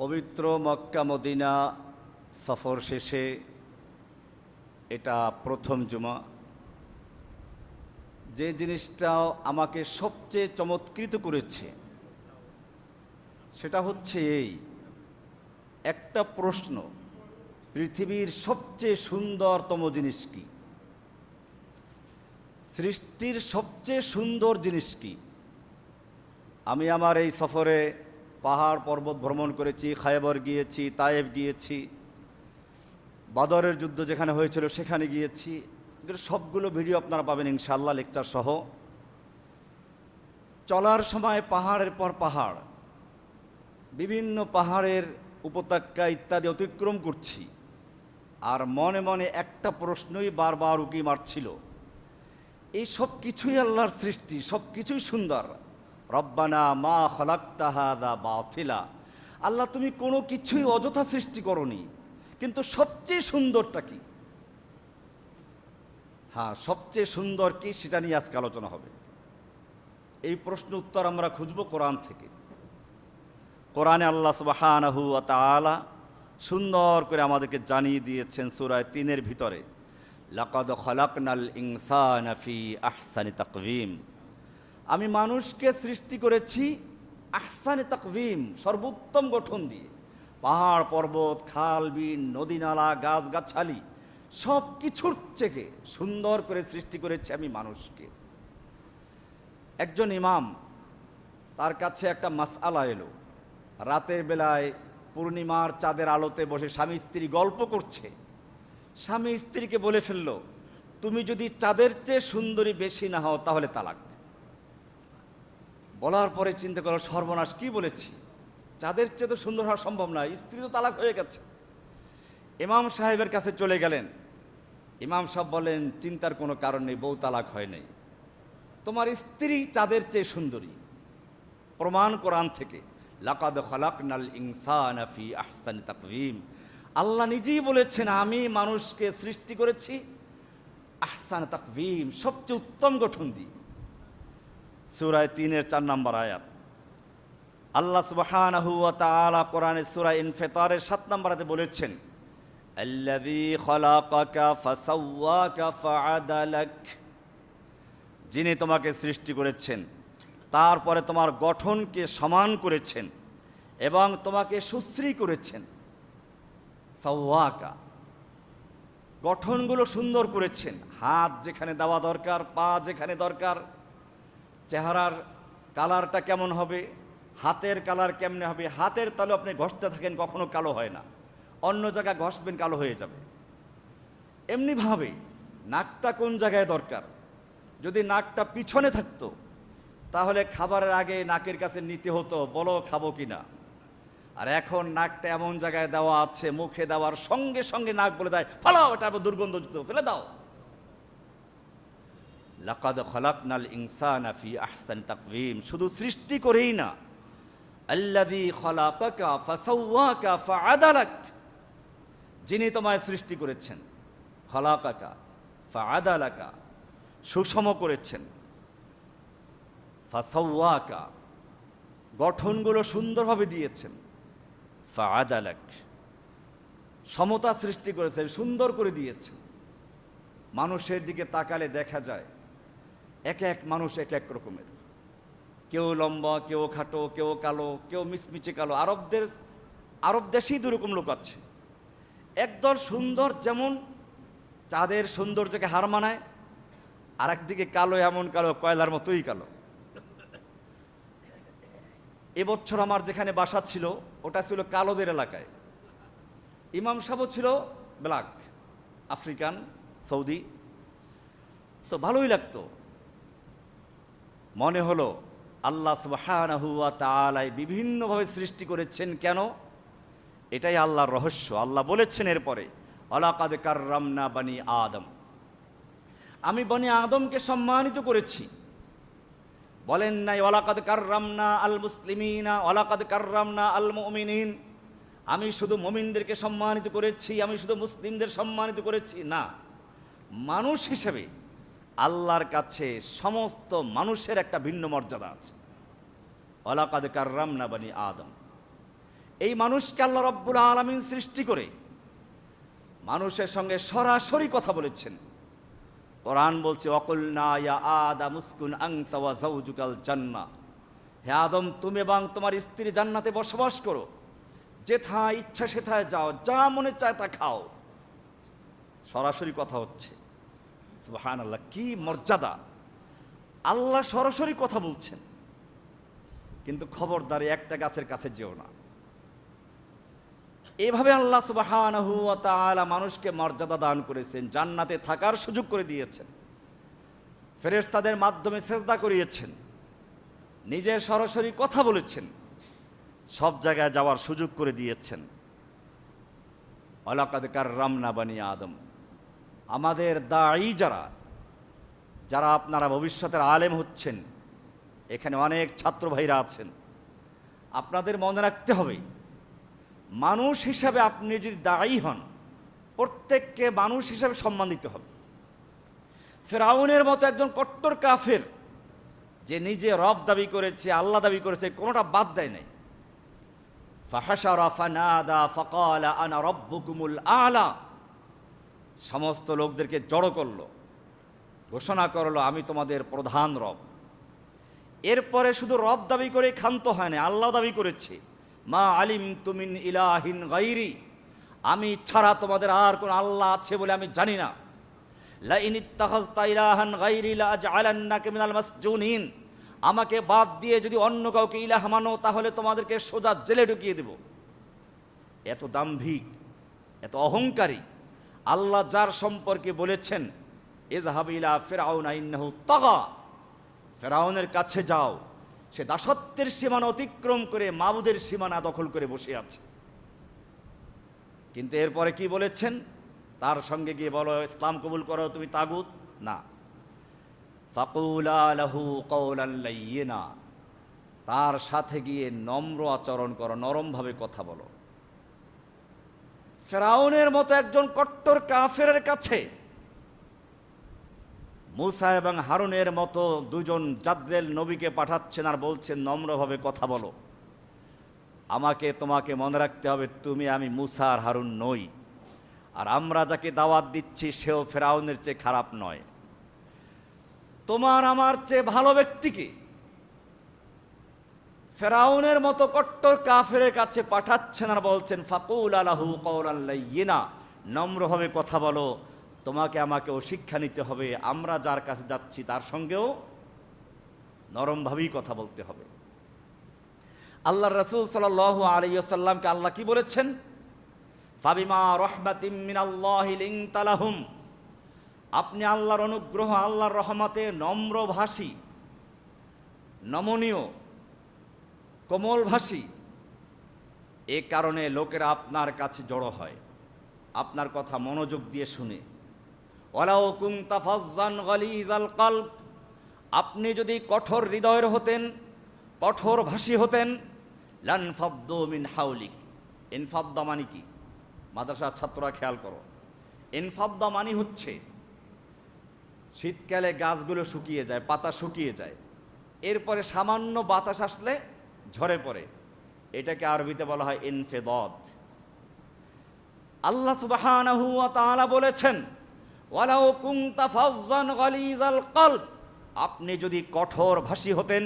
পবিত্র Mecca Medina সফর শেষে এটা প্রথম জুমা। যে জিনিসটা আমাকে সবচেয়ে চমৎকৃত করেছে সেটা হচ্ছে এই একটা প্রশ্ন, পৃথিবীর সবচেয়ে সুন্দরতম জিনিস কি? সৃষ্টির সবচেয়ে সুন্দর জিনিস কি? আমি আমার এই সফরে পাহাড় পর্বত ভ্রমণ করেছি, খায়বর গিয়েছি, তায়েব গিয়েছি, বদরের যুদ্ধ যেখানে হয়েছিল সেখানে গিয়েছি। এগুলো সবগুলো ভিডিও আপনারা পাবেন ইনশাআল্লাহ, লেকচার সহ। চলার সময় পাহাড়ের পর পাহাড়, বিভিন্ন পাহাড়ের উপত্যকা ইত্যাদি অতিক্রম করছি, আর মনে মনে একটা প্রশ্নই বারবার উকি মারছিল, এই সব কিছুই আল্লাহর সৃষ্টি, সব কিছুই সুন্দর। রব্বানা মা খালাকতা হাযা বাতিলা, আল্লাহ তুমি কোনো কিছুই অযথা সৃষ্টি করনি, কিন্তু সবচেয়ে সুন্দরটা কি? হ্যাঁ, সবচেয়ে সুন্দর কি সেটা নিয়ে আজকে আলোচনা হবে। এই প্রশ্ন উত্তর আমরা খুঁজব কোরআন থেকে। কোরআনে আল্লাহ সুবহানাহু ওয়া তাআলা সুন্দর করে আমাদেরকে জানিয়ে দিয়েছেন সূরা ৩-এর ভিতরে, লাকাদ খালাকনাল ইনসানা ফি আহসানি তাকওয়িম, আমি মানুষকে সৃষ্টি করেছি আহসানি তাকওয়িম, সর্বোত্তম গঠন দিয়ে। পাহাড় পর্বত, খাল বিল, নদী নালা, গাছগাছালি সব কিছুর থেকে সুন্দর করে সৃষ্টি করেছি আমি মানুষকে। একজন ইমাম, তার কাছে একটা মাসআলা এলো। রাতের বেলায় পূর্ণিমার চাঁদের আলোতে বসে স্বামী স্ত্রী গল্প করছে। স্বামী স্ত্রীকে বলে ফেলল, তুমি যদি চাঁদের চেয়ে সুন্দরী বেশি না হও তাহলে তালাক। বলার পরে চিন্তা করো, সর্বনাশ, কি বলেছি? চাঁদের চেয়ে তো সুন্দর হওয়া সম্ভব না, স্ত্রী তো তালাক হয়ে গেছে। ইমাম সাহেবের কাছে চলে গেলেন। ইমাম সাহেব বলেন, চিন্তার কোনো কারণ নেই, বউ তালাক হয় নাই, তোমার স্ত্রী চাঁদের চেয়ে সুন্দরী। প্রমাণ কোরআন থেকে, লাকাদ খালাকনাল ইনসানা ফি আহসানি তাকওয়িম, আল্লাহ নিজেই বলেছেন আমি মানুষকে সৃষ্টি করেছি আহসান তাকওয়িম, সবচেয়ে উত্তম গঠন দিয়ে। সূরা ৩-এর ৪ নম্বর আয়াত। আল্লাহ সুবহানাহু ওয়া তাআলা কোরআনে সূরা ইনফিতারের ৭ নম্বর আয়াতে বলেছেন, আল্লাযী খালাকাকা ফাসাওয়াকা ফাআদালাক, যিনি তোমাকে সৃষ্টি করেছেন, তারপরে তোমার গঠনকে সমান করেছেন এবং তোমাকে সুশ্রী করেছেন। সাওয়াকা, গঠনগুলো সুন্দর করেছেন, হাত যেখানে দেওয়া দরকার, পা যেখানে দরকার, চেহারার কালারটা কেমন হবে, হাতের কালার কেমনে হবে। হাতের তালু আপনি ঘষতে থাকেন, কখনো কালো হয় না, অন্য জায়গায় ঘষবেন কালো হয়ে যাবে। এমনিভাবে নাকটা কোন জায়গায় দরকার, যদি নাকটা পিছনে থাকতো তাহলে খাবারের আগে নাকের কাছে নিতে হতো, বলো খাবো কিনা। আর এখন নাকটা এমন জায়গায় দেওয়া আছে, মুখে দেওয়ার সঙ্গে সঙ্গে নাক বলে দেয় ফালাও, এটা দুর্গন্ধযুক্ত, ফেলে দাও। লাকাদ খালাকনাল ইনসানা ফি আহসানি তাকওয়িম, শুধু সৃষ্টি করেই না, আল্লাযী খালাকাকা ফাসাওয়াকা ফাআদালাক, যিনি তোমায় সৃষ্টি করেছেন, খালাকাকা ফাআদালাকা, সুষম করেছেন, ফাসাওয়াকা, গঠনগুলো সুন্দরভাবে দিয়েছেন, ফাআদালাক, সমতা সৃষ্টি করেছেন, সুন্দর করে দিয়েছেন। মানুষের দিকে তাকালে দেখা যায় এক এক মানুষ এক এক রকমের, কেউ লম্বা, কেউ খাটো, কেউ কালো, কেউ মিচমিচে কালো। আরব দেশেই দুরকম লোক আছে। একদল সুন্দর, যেমন চাঁদের সৌন্দর্যকে হার মানায়, আর একদিকে কালো, এমন কালো কয়লার মতোই কালো। এবছর আমার যেখানে বাসা ছিল ওটা ছিল কালোদের এলাকায়। ইমাম সাহেব ছিল ব্ল্যাক, আফ্রিকান, সৌদি। তো ভালোই লাগতো, মনে হলো আল্লাহ সুবহানাহু ওয়া তাআলা বিভিন্নভাবে সৃষ্টি করেছেন কেন, এটাই আল্লাহর রহস্য। আল্লাহ বলেছেন এরপরে, ওয়ালাকাদ কাররামনা বানি আদম, আমি বনি আদমকে সম্মানিত করেছি। বলেন নাই ওয়ালাকাদ কাররামনা আল মুসলিমিনা, ওয়ালাকাদ কাররামনা আল মুমিনিন, আমি শুধু মুমিনদেরকে সম্মানিত করেছি, আমি শুধু মুসলিমদের সম্মানিত করেছি না। মানুষ হিসেবে আল্লাহর কাছে সমস্ত মানুষের একটা ভিন্ন মর্যাদা আছে। ওয়ালাকাদ কাররামনা বানি আদম, এই মানুষকে আল্লাহ রাব্বুল আলামিন সৃষ্টি করে মানুষের সঙ্গে সরাসরি কথা বলেছেন। কোরআন বলছে ওয়াকুলনা ইয়া আদম উসকুন আনতা ওয়া যাওজুকাল জান্নাহ, হে আদম তুমি এবং তোমার স্ত্রী জান্নাতে বসবাস করো, যেথায় ইচ্ছা সেথায় যাও, যা মনে চায় তা খাও। সরাসরি কথা হচ্ছে। সুবহানাল্লাহ, কি মর্যাদা! আল্লাহ সরাসরি কথা বলছেন। কিন্তু খবরদার একটা গাছের কাছে যেও না। এভাবে আল্লাহ সুবহানাহু ওয়া তাআলা মানুষকে মর্যাদা দান করেছেন, জান্নাতে থাকার সুযোগ করে দিয়েছেন, ফেরেশতাদের মাধ্যমে সেজদা করিয়েছেন, নিজে সরাসরি কথা বলেছেন, সব জায়গায় যাওয়ার সুযোগ করে দিয়েছেন। ওয়ালাকাদ কাররামনা বানি আদম। আমাদের দাঈ যারা আপনারা ভবিষ্যতের আলেম হচ্ছেন, এখানে অনেক ছাত্র ভাইরা আছেন, আপনাদের মনে রাখতে হবে মানুষ হিসাবে আপনি যদি দায়ী হন, প্রত্যেককে মানুষ হিসাবে সম্মান দিতে হবে। ফেরাউনের মতো একজন কট্টর কাফের, যে নিজে রব দাবি করেছে, আল্লাহ দাবি করেছে, কোনোটা বাদ দেয় নাই। ফাহাশারা ফানাদা ফাকালা আনা রাব্বুকুমুল আ'লা, সমস্ত লোকদেরকে জড়ো করলো, ঘোষণা করলো আমি তোমাদের প্রধান রব। এরপরে শুধু রব দাবি করে ক্ষান্ত হয় না, আল্লাহ দাবি করেছে মা আলিমতু মিন ইলাহিন গায়রি, আমি ছাড়া তোমাদের আর কোন আল্লাহ আছে বলে আমি জানি না। লা ইন ইত্তাখাযতা ইলাহান গায়রি লা আজআলান্নাকা মিনাল মাসজুনিন, আমাকে বাদ দিয়ে যদি অন্য কাউকে ইলাহ মানো তাহলে তোমাদেরকে সোজা জেলে ঢুকিয়ে দেব। এত দাম্ভিক, এত অহংকারী আল্লাহ যার সম্পর্কে বলেছেন ইযহাব ইলা ফিরআউনা ইন্নাহু তাগা, ফেরাউনের কাছে যাও, সে দাসত্বের সীমানা অতিক্রম করে মাবুদের সীমানা দখল করে বসে আছে। কিন্তু এরপরে কি বলেছেন? তার সঙ্গে গিয়ে বলো ইসলাম কবুল করো, তুমি তাগুত না। ফাকুলা লাহু কওলান লাইয়িনা, তার সাথে গিয়ে নম্র আচরণ করো, নরমভাবে কথা বলো। ফেরাউনের মতো একজন কট্টর কাফেরের কাছে মূসা এবং হারুনের মতো দুজন জাদ্রেল নবীকে পাঠাচ্ছেন আর বলছেন নম্রভাবে কথা বলো। আমাকে তোমাকে মনে রাখতে হবে তুমি আমি মূসা আর হারুন নই, আর আমরা যাকে দাওয়াত দিচ্ছি সেও ফেরাউনের চেয়ে খারাপ নয়। তোমার আমার চেয়ে ভালো ব্যক্তিকে ফেরাউনের মতো কট্টর কাফেরের কাছে পাঠাচ্ছেন আর বলছেন ফাকুলা লাহু কওলান লাইয়িনা, নম্রভাবে কথা বলো, তোমাকে আমাকেও শিক্ষা নিতে হবে, আমরা যার কাছে যাচ্ছি তার সঙ্গেও নরমভাবেই কথা বলতে হবে। আল্লাহ রাসূল সাল্লাল্লাহু আলাইহি ওয়াসাল্লামকে আল্লাহ কি বলেছেন? ফাবিমা রাহমাতিম মিনাল্লাহি লিনতা লাহুম, আপনি আল্লাহর অনুগ্রহ, আল্লাহর রহমতে নম্রভাষী, নমনীয়, কোমলভাষী, এ কারণে লোকেরা আপনার কাছে জড়ো হয়, আপনার কথা মনোযোগ দিয়ে শুনে। ওয়ালাউ কুনতা ফাজ্জান গালিজাল কলব, আপনি যদি কঠোর হৃদয়ের হতেন, কঠোর ভাষী হতেন, লানফাদ্দু মিন হাওলিক। ইনফাদ্দা মানে কি? মাদ্রাসার ছাত্ররা খেয়াল করো, ইনফাদ্দা মানে হচ্ছে শীতকালে গাছগুলো শুকিয়ে যায়, পাতা শুকিয়ে যায়, এরপরে সামান্য বাতাস আসলে ঝরে পড়ে, এটাকে আরবিতে বলা হয় ইনফিদাদ। আল্লাহ সুবহানাহু ওয়া তাআলা বলেছেন ওয়ালাউ কুনতা ফাজ্জান গালিজাল কলব, আপনি যদি কঠোর ভাষী হতেন,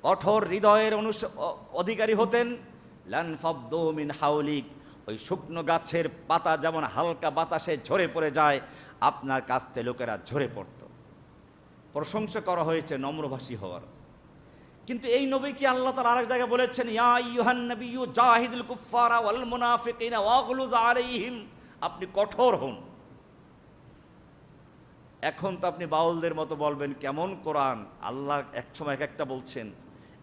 কঠোর হৃদয়ের অধিকারী হতেন, লানফাদ্দু মিন হাওলিক, ওই শুকনো গাছের পাতা যেমন হালকা বাতাসে ঝরে পড়ে যায়, আপনার কাছ থেকে লোকেরা ঝরে পড়ত। প্রশংসা করা হয়েছে নম্রভাষী হওয়ার। কিন্তু এই নবীকে আল্লাহ তাআলা আরেক জায়গায় বলেছেন ইয়া আইয়ুহান নাবিয়্যু জাহিদুল কুফফারা ওয়াল মুনাফিকিনা ওয়াগলুজ আলাইহিম, আপনি কঠোর হন। এখন তো আপনি বাউলদের মতো বলবেন কেমন কোরআন, আল্লাহ এক সময় এক একটা বলছেন,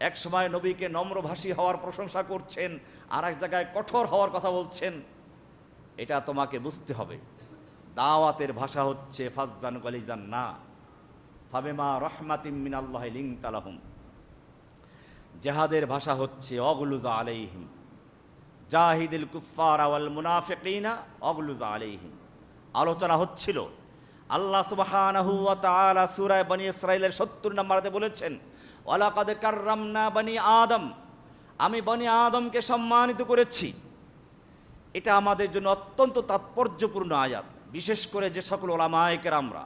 এক সময় নবীকে নম্রভাষী হওয়ার প্রশংসা করছেন, আর এক জায়গায় কঠোর হওয়ার কথা বলছেন। এটা তোমাকে বুঝতে হবে। দাওয়াতের ভাষা হচ্ছে ফাজ্জান গালিজান না, ফাবিমা রাহমাতিম মিনাল্লাহি লিনতা লাহুম। জিহাদের ভাষা হচ্ছে অগলুজা আলাইহিম, জাহিদুল কুফফারা ওয়াল মুনাফিকিনা অগলুজা আলাইহিম। আলোচনা হচ্ছিল আল্লাহ সুবহানাহু ওয়া তাআলা সূরা বনী ইসরাঈলের ৭০ নম্বর আয়াতে বলেছেন ওয়ালাকাদ কাররামনা বনী আদম, আমি বনি আদমকে সম্মানিত করেছি। এটা আমাদের জন্য অত্যন্ত তাৎপর্যপূর্ণ আয়াত। বিশেষ করে যে সকল ওলামায়ে কেরামরা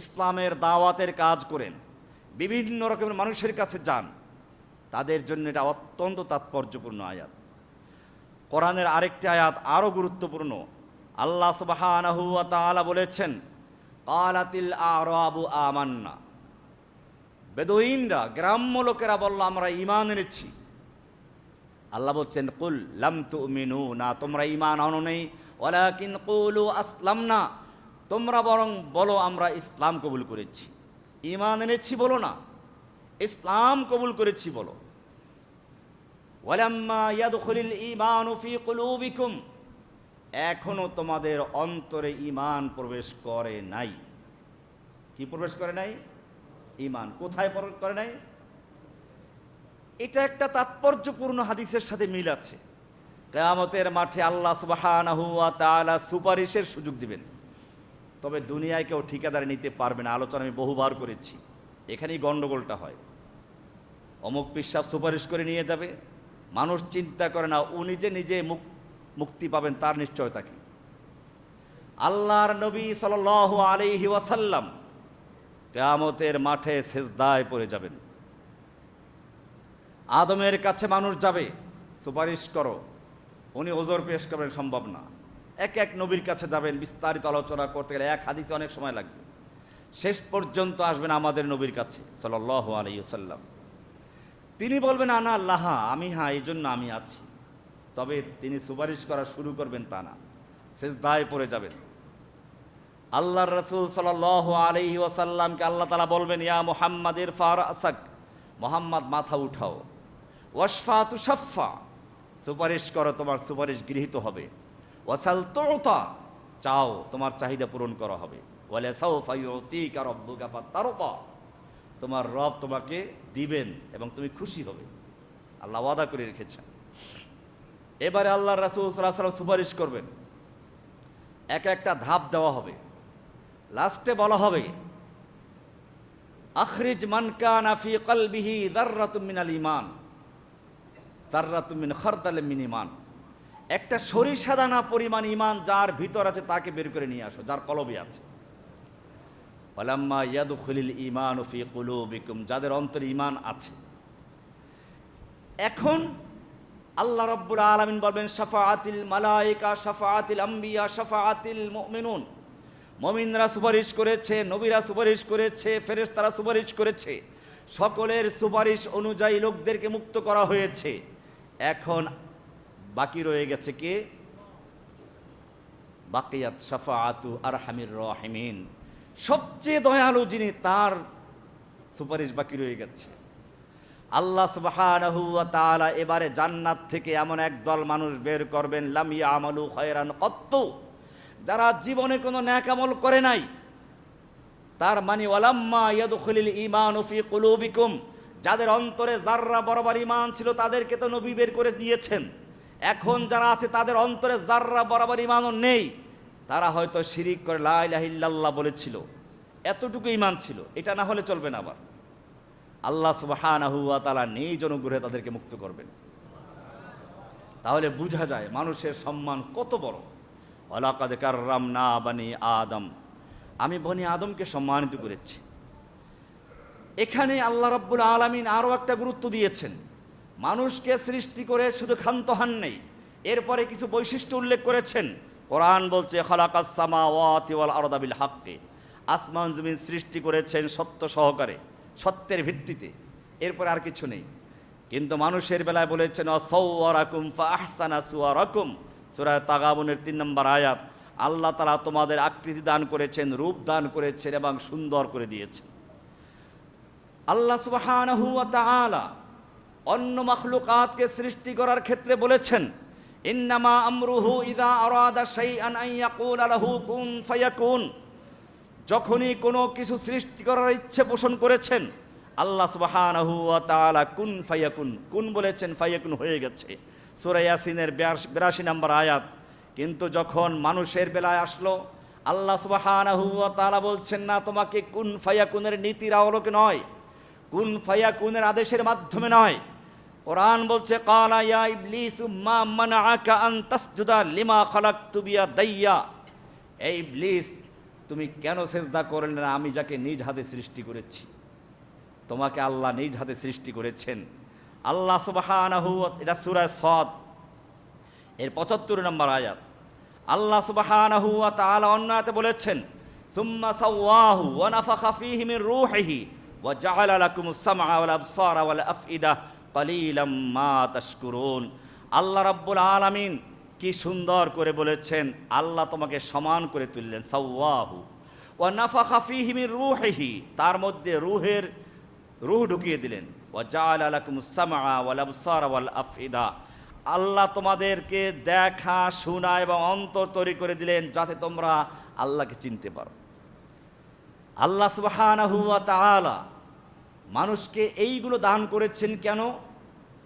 ইসলামের দাওয়াতের কাজ করেন, বিভিন্ন রকমের মানুষের কাছে যান, তাদের জন্য এটা অত্যন্ত তাৎপর্যপূর্ণ আয়াত। কোরআনের আরেকটি আয়াত আরও গুরুত্বপূর্ণ। আল্লাহ সুবহানাহু ওয়া তাআলা বলেছেন, কালাতিল আরাবু আমান্না। বেদুইনরা, গ্রাম্য লোকেরা বলল আমরা ঈমান এনেছি। আল্লাহ বলছেন, কুল লাম তুমিনু, না তোমরা ঈমান আনো নেই, ওয়ালাকিন কুলু আসলামনা, তোমরা বরং বলো আমরা ইসলাম কবুল করেছি। ঈমান এনেছি বলো না, ইসলাম কবুল করেছি বলো। ওয়ালাম্মা ইয়াদখুলিল ঈমানু ফি কুলুবিকুম, এখনো তোমাদের অন্তরে ঈমান প্রবেশ করে নাই। কি প্রবেশ করে নাই? ঈমান। কোথায় প্রবেশ করে নাই? এটা একটা তাৎপর্যপূর্ণ হাদিসের সাথে মিল আছে। কিয়ামতের মাঠে আল্লাহ সুবহানাহু ওয়া তাআলা সুপারিশের সুযোগ দিবেন, তবে দুনিয়ায় কেউ ঠিকাদারি নিতে পারবে না। আলোচনা আমি বহুবার করেছি, এখানেই গণ্ডগোলটা হয়। অমুক পিসাব সুপারিশ করে নিয়ে যাবে, মানুষ চিন্তা করে না উনি যে নিজে মুক্তি পাবেন তার নিশ্চয়তা কি। আল্লাহর নবী সাল্লাল্লাহু আলাইহি ওয়াসাল্লাম কিয়ামতের মাঠে সেজদায় পড়ে যাবেন। আদমের কাছে মানুষ যাবে, সুপারিশ করো, উনি ওজর পেশ করবেন, সম্ভব না। এক এক নবীর কাছে যাবেন, বিস্তারিত আলোচনা করতে গেলে এক হাদিসে অনেক সময় লাগবে। শেষ পর্যন্ত আসবেন আমাদের নবীর কাছে সাল্লাল্লাহু আলাইহি ওয়াসাল্লাম। তিনি বলবেন আনা আল্লাহ, আমি হ্যাঁ, এই জন্য আমি আছি। তবে তিনি সুপারিশ করা শুরু করবেন তা না, সেজদায় পড়ে যাবেন। আল্লাহর রাসূল সাল্লাল্লাহু আলাইহি ওয়াসাল্লামকে আল্লাহ তাআলা বলবেন, ইয়া মুহাম্মাদ ইরফা রাসাক, মুহাম্মদ মাথা উঠাও। ওয়াশফা তুশাফা, সুপারিশ করো, তোমার সুপারিশ গৃহীত হবে। ওয়াসাল তুতা, চাও, তোমার চাহিদা পূরণ করা হবে। ওয়ালা সাওফা ইউতিকা রাব্বুকা ফাতারদা, তোমার রব তোমাকে দিবেন এবং তুমি খুশি হবে। আল্লাহ ওয়াদা করে রেখেছেন। এবারে আল্লাহর রাসূল সাল্লাল্লাহু আলাইহি ওয়াসাল্লাম সুপারিশ করবেন, এক একটা ধাপ দেওয়া হবে। লাস্টে বলা হবে, আখরিজ মান কানা ফি কলবিহি যাররাতুম মিনাল ঈমান, যাররাতুম মিন খারদালিন মিন ঈমান। একটা সরিষা দানা পরিমাণ ঈমান যার ভিতর আছে তাকে বের করে নিয়ে আসো, যার কলবে আছে। ওয়ালাম্মা ইয়াদখুলিল ঈমানু ফি কুলুবিকুম, যাদের অন্তরে ঈমান আছে। এখন আল্লাহ রাব্বুল আলামিন বলবেন, শাফাআতিল মালায়েকা, শাফাআতিল আম্বিয়া, শাফাআতিল মুমিনুন। মুমিনরা সুপারিশ করেছে, নবীরা সুপারিশ করেছে, ফেরেশতারা সুপারিশ করেছে, সকলের সুপারিশ অনুযায়ী লোকদেরকে মুক্ত করা হয়েছে। এখন বাকি রয়ে গেছে কে? বাকিয়াত শাফাআতু আরহামির রাহিমিন, সবচেয়ে দয়ালু যিনি, তার সুপারিশ বাকি রয়ে গেছে। আল্লাহ সুবহানাহু ওয়া তাআলা এবারে জান্নাত থেকে এমন একদল মানুষ বের করবেন, লাম ইয়ামালু খায়রান কত্তু, যারা জীবনে কোনো নেক আমল করে নাই। তার মানে ওয়ালাম্মা ইয়াদখুলিল ঈমানু ফি কুলুবিকুম, যাদের অন্তরে যাররা বরাবর ঈমান ছিল তাদেরকে তো নবী বের করে দিয়েছেন। এখন যারা আছে তাদের অন্তরে যাররা বরাবর ঈমানও নেই, তারা হয়তো শিরিক করে লা ইলাহা ইল্লাল্লাহ বলেছিল, এতটুকু ঈমান ছিল, এটা না হলে চলবে না। আবার আল্লাহ সুবহানাহু ওয়া তাআলা নিজ অনুগ্রহে তাদেরকে মুক্ত করবেন। তাহলে বোঝা যায় মানুষের সম্মান কত বড়। ওয়ালাকাদ কাররামনা বানি আদম, আমি বনি আদমকে সম্মানিত করেছি। এখানে আল্লাহ রাব্বুল আলামিন আরও একটা গুরুত্ব দিয়েছেন। মানুষকে সৃষ্টি করে শুধু ক্ষান্ত হন নেই, এরপরে কিছু বৈশিষ্ট্য উল্লেখ করেছেন। কোরআন বলছে, খালাকাস সামাওয়াতি ওয়াল আরদা বিল হাক্কি, আসমান জমিন সৃষ্টি করেছেন সত্য সহকারে, সত্যের ভিত্তিতে, এরপর আর কিছু নেই। কিন্তু মানুষের বেলায় বলেছেন, অসাওয়ারাকুম ফাআহসানা সুওয়ারাকুম, সূরা তাগাবুনের ৩ নম্বর আয়াত। আল্লাহ তাআলা তোমাদের আকৃতি দান করেছেন, রূপ দান করেছেন এবং সুন্দর করে দিয়েছেন। আল্লাহ সুবহানাহু ওয়া তাআলা অন্য মাখলুকাতকে সৃষ্টি করার ক্ষেত্রে বলেছেন, ইন্নামা আমরুহু ইযা আরাদা শাইআন আন ইয়াকুলা লাহু কুন ফায়াকুন। যখনই কোনো কিছু সৃষ্টি করার ইচ্ছে পোষণ করেছেন আল্লাহ সুবহানাহু ওয়া তাআলা কুন ফায়াকুন, কুন বলেছেন, ফায়াকুন হয়ে গেছে, সূরা ইয়াসিনের 82 নম্বর আয়াত। কিন্তু যখন মানুষের বেলায় আসলো, আল্লাহ সুবহানাহু ওয়া তাআলা বলছেন, না, তোমাকে কুন ফায়াকুনের নীতির আলোকে নয়, কুন ফায়াকুনের আদেশের মাধ্যমে নয়, কোরআন বলছে ক্বালা ইয়া ইবলিসু মা মানাআকা আন তাসজুদা লিমা খালাকতু বিয়াদাইয়া, এই ইবলিস তুমি কেন সিজদা করলে না আমি যাকে নিজ হাতে সৃষ্টি করেছি। তোমাকে আল্লাহ নিজ হাতে সৃষ্টি করেছেন। আল্লাহ সুবহানাহু ওয়া তাআলা, এটা সূরা সাদ এর ৭৫ নম্বর আয়াত। আল্লাহ সুবহানাহু ওয়া তাআলা অন্য আয়াতে বলেছেন সুম্মা সাওয়াহু ওয়া নাফাখা ফীহি মির রূহিহি ওয়া জাআলা লাকুমুস সামআ ওয়াল আবসারা ওয়াল আফইদা কালিলাম মা তাশকুরুন। আল্লাহ রাব্বুল আলামিন কি সুন্দর করে বলেছেন, আল্লাহ তোমাকে সমান করে তুললেন। সাওয়াহু ওয়া নাফাখা ফীহি মির রূহিহি, তার মধ্যে রূহ ঢুকিয়ে দিলেন। ওয়া জাআলা লাকুমুস সামআ ওয়াল আবসারা ওয়াল আফইদা, আল্লাহ তোমাদেরকে দেখা, শোনা এবং অন্তর তৈরি করে দিলেন যাতে তোমরা আল্লাহকে চিনতে পারো। আল্লাহ সুবহানাহু ওয়া তাআলা মানুষকে এইগুলো দান করেছেন কেন?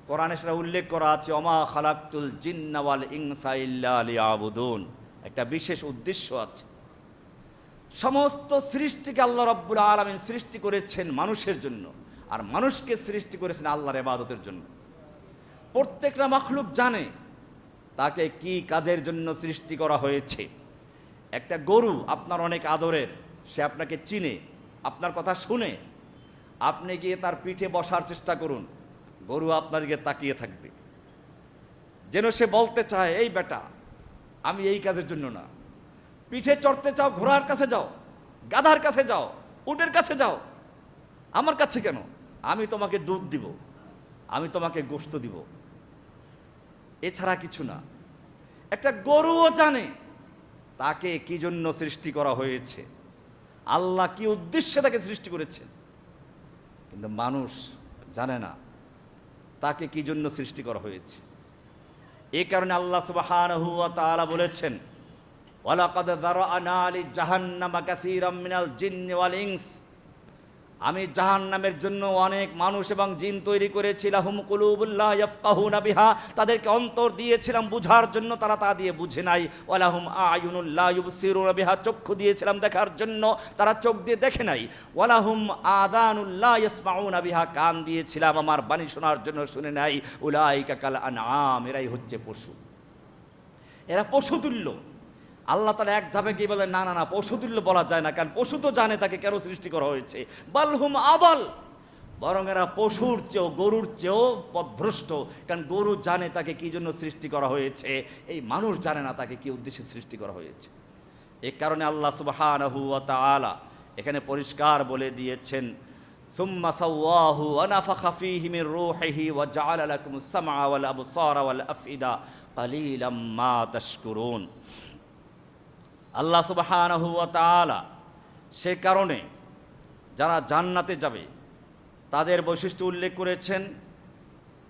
কোরআনে সেটা উল্লেখ করা আছে, ওমা খালাকতুল জিন্না ওয়াল ইনসা ইল্লা লিয়াবুদুন, একটা বিশেষ উদ্দেশ্য আছে। সমস্ত সৃষ্টিকে আল্লাহ রাব্বুল আলামিন সৃষ্টি করেছেন মানুষের জন্য, আর মানুষকে সৃষ্টি করেছেন আল্লাহর ইবাদতের জন্য। প্রত্যেকটা মাখলুক জানে তাকে কি কাজের জন্য সৃষ্টি করা হয়েছে। একটা গরু আপনার অনেক আদরের, সে আপনাকে চিনে, আপনার কথা শুনে। আপনি গিয়ে তার পিঠে বসার চেষ্টা করুন, গরু আপনার দিকে তাকিয়ে থাকবে, যেন সে বলতে চায় এই বেটা আমি এই কাজের জন্য না। পিঠে চড়তে চাও, ঘোড়ার কাছে যাও, গাধার কাছে যাও, উটের কাছে যাও, আমার কাছে কেন? আমি তোমাকে দুধ দিব, আমি তোমাকে গোশত দিব, এছাড়া কিছু না। একটা গরুও জানে তাকে কি জন্য সৃষ্টি করা হয়েছে, আল্লাহ কি উদ্দেশ্যে তাকে সৃষ্টি করেছেন। কিন্তু মানুষ জানে না তাকে কি জন্য সৃষ্টি করা হয়েছে। এই কারণে আল্লাহ সুবহানাহু ওয়া তাআলা বলেছেন, ওয়ালাকাদ যারা'না লিজাহান্নামা কাসীরাম মিনাল জিন্নি ওয়াল ইনস, আমি জাহান্নামের জন্য অনেক মানুষ এবং জিন তৈরি করেছি। লাহুম কুলুবুল লা ইয়াফকাহুনা বিহা, তাদেরকে অন্তর দিয়েছিলাম বুঝার জন্য, তারা তা দিয়ে বুঝে নাই। ওয়ালাহুম আয়ুনুল লা ইউবসিরুনা বিহা, চক্ষু দিয়েছিলাম দেখার জন্য, তারা চোখ দিয়ে দেখে নাই। ওয়ালাহুম আযানুল লা ইয়াসমাউনা বিহা, কান দিয়েছিলাম আমার বাণী শোনার জন্য, শুনে নাই। উলাইকা কাল আনআম, এরাই হচ্ছে পশু, এরা পশুতুল্য। আল্লাহ তাআলা এক ধাপে কি বলেন, না না না, পশুতুল্য বলা যায় না, কারণ পশু তো জানে তাকে কেন সৃষ্টি করা হয়েছে। বালহুম আদাল, বরং এরা পশুর চেয়েও, গরুর চেয়েও পথভ্রষ্ট, কারণ গরু জানে তাকে কি জন্য সৃষ্টি করা হয়েছে, এই মানুষ জানে না তাকে কি উদ্দেশ্যে সৃষ্টি করা হয়েছে। এই কারণে আল্লাহ সুবহানাহু ওয়া তাআলা এখানে পরিষ্কার বলে দিয়েছেন, সুম্মা সাওয়াহু ওয়া নাফাখা ফীহি মির রূহিহি ওয়া জাআলা লাকুমুস সামআ ওয়াল আবসারা ওয়াল আফইদা কালিলাম মা তাশকুরুন। আল্লাহ সুবহানাহু ওয়া তাআলা সে কারণে যারা জান্নাতে যাবে তাদের বৈশিষ্ট্য উল্লেখ করেছেন,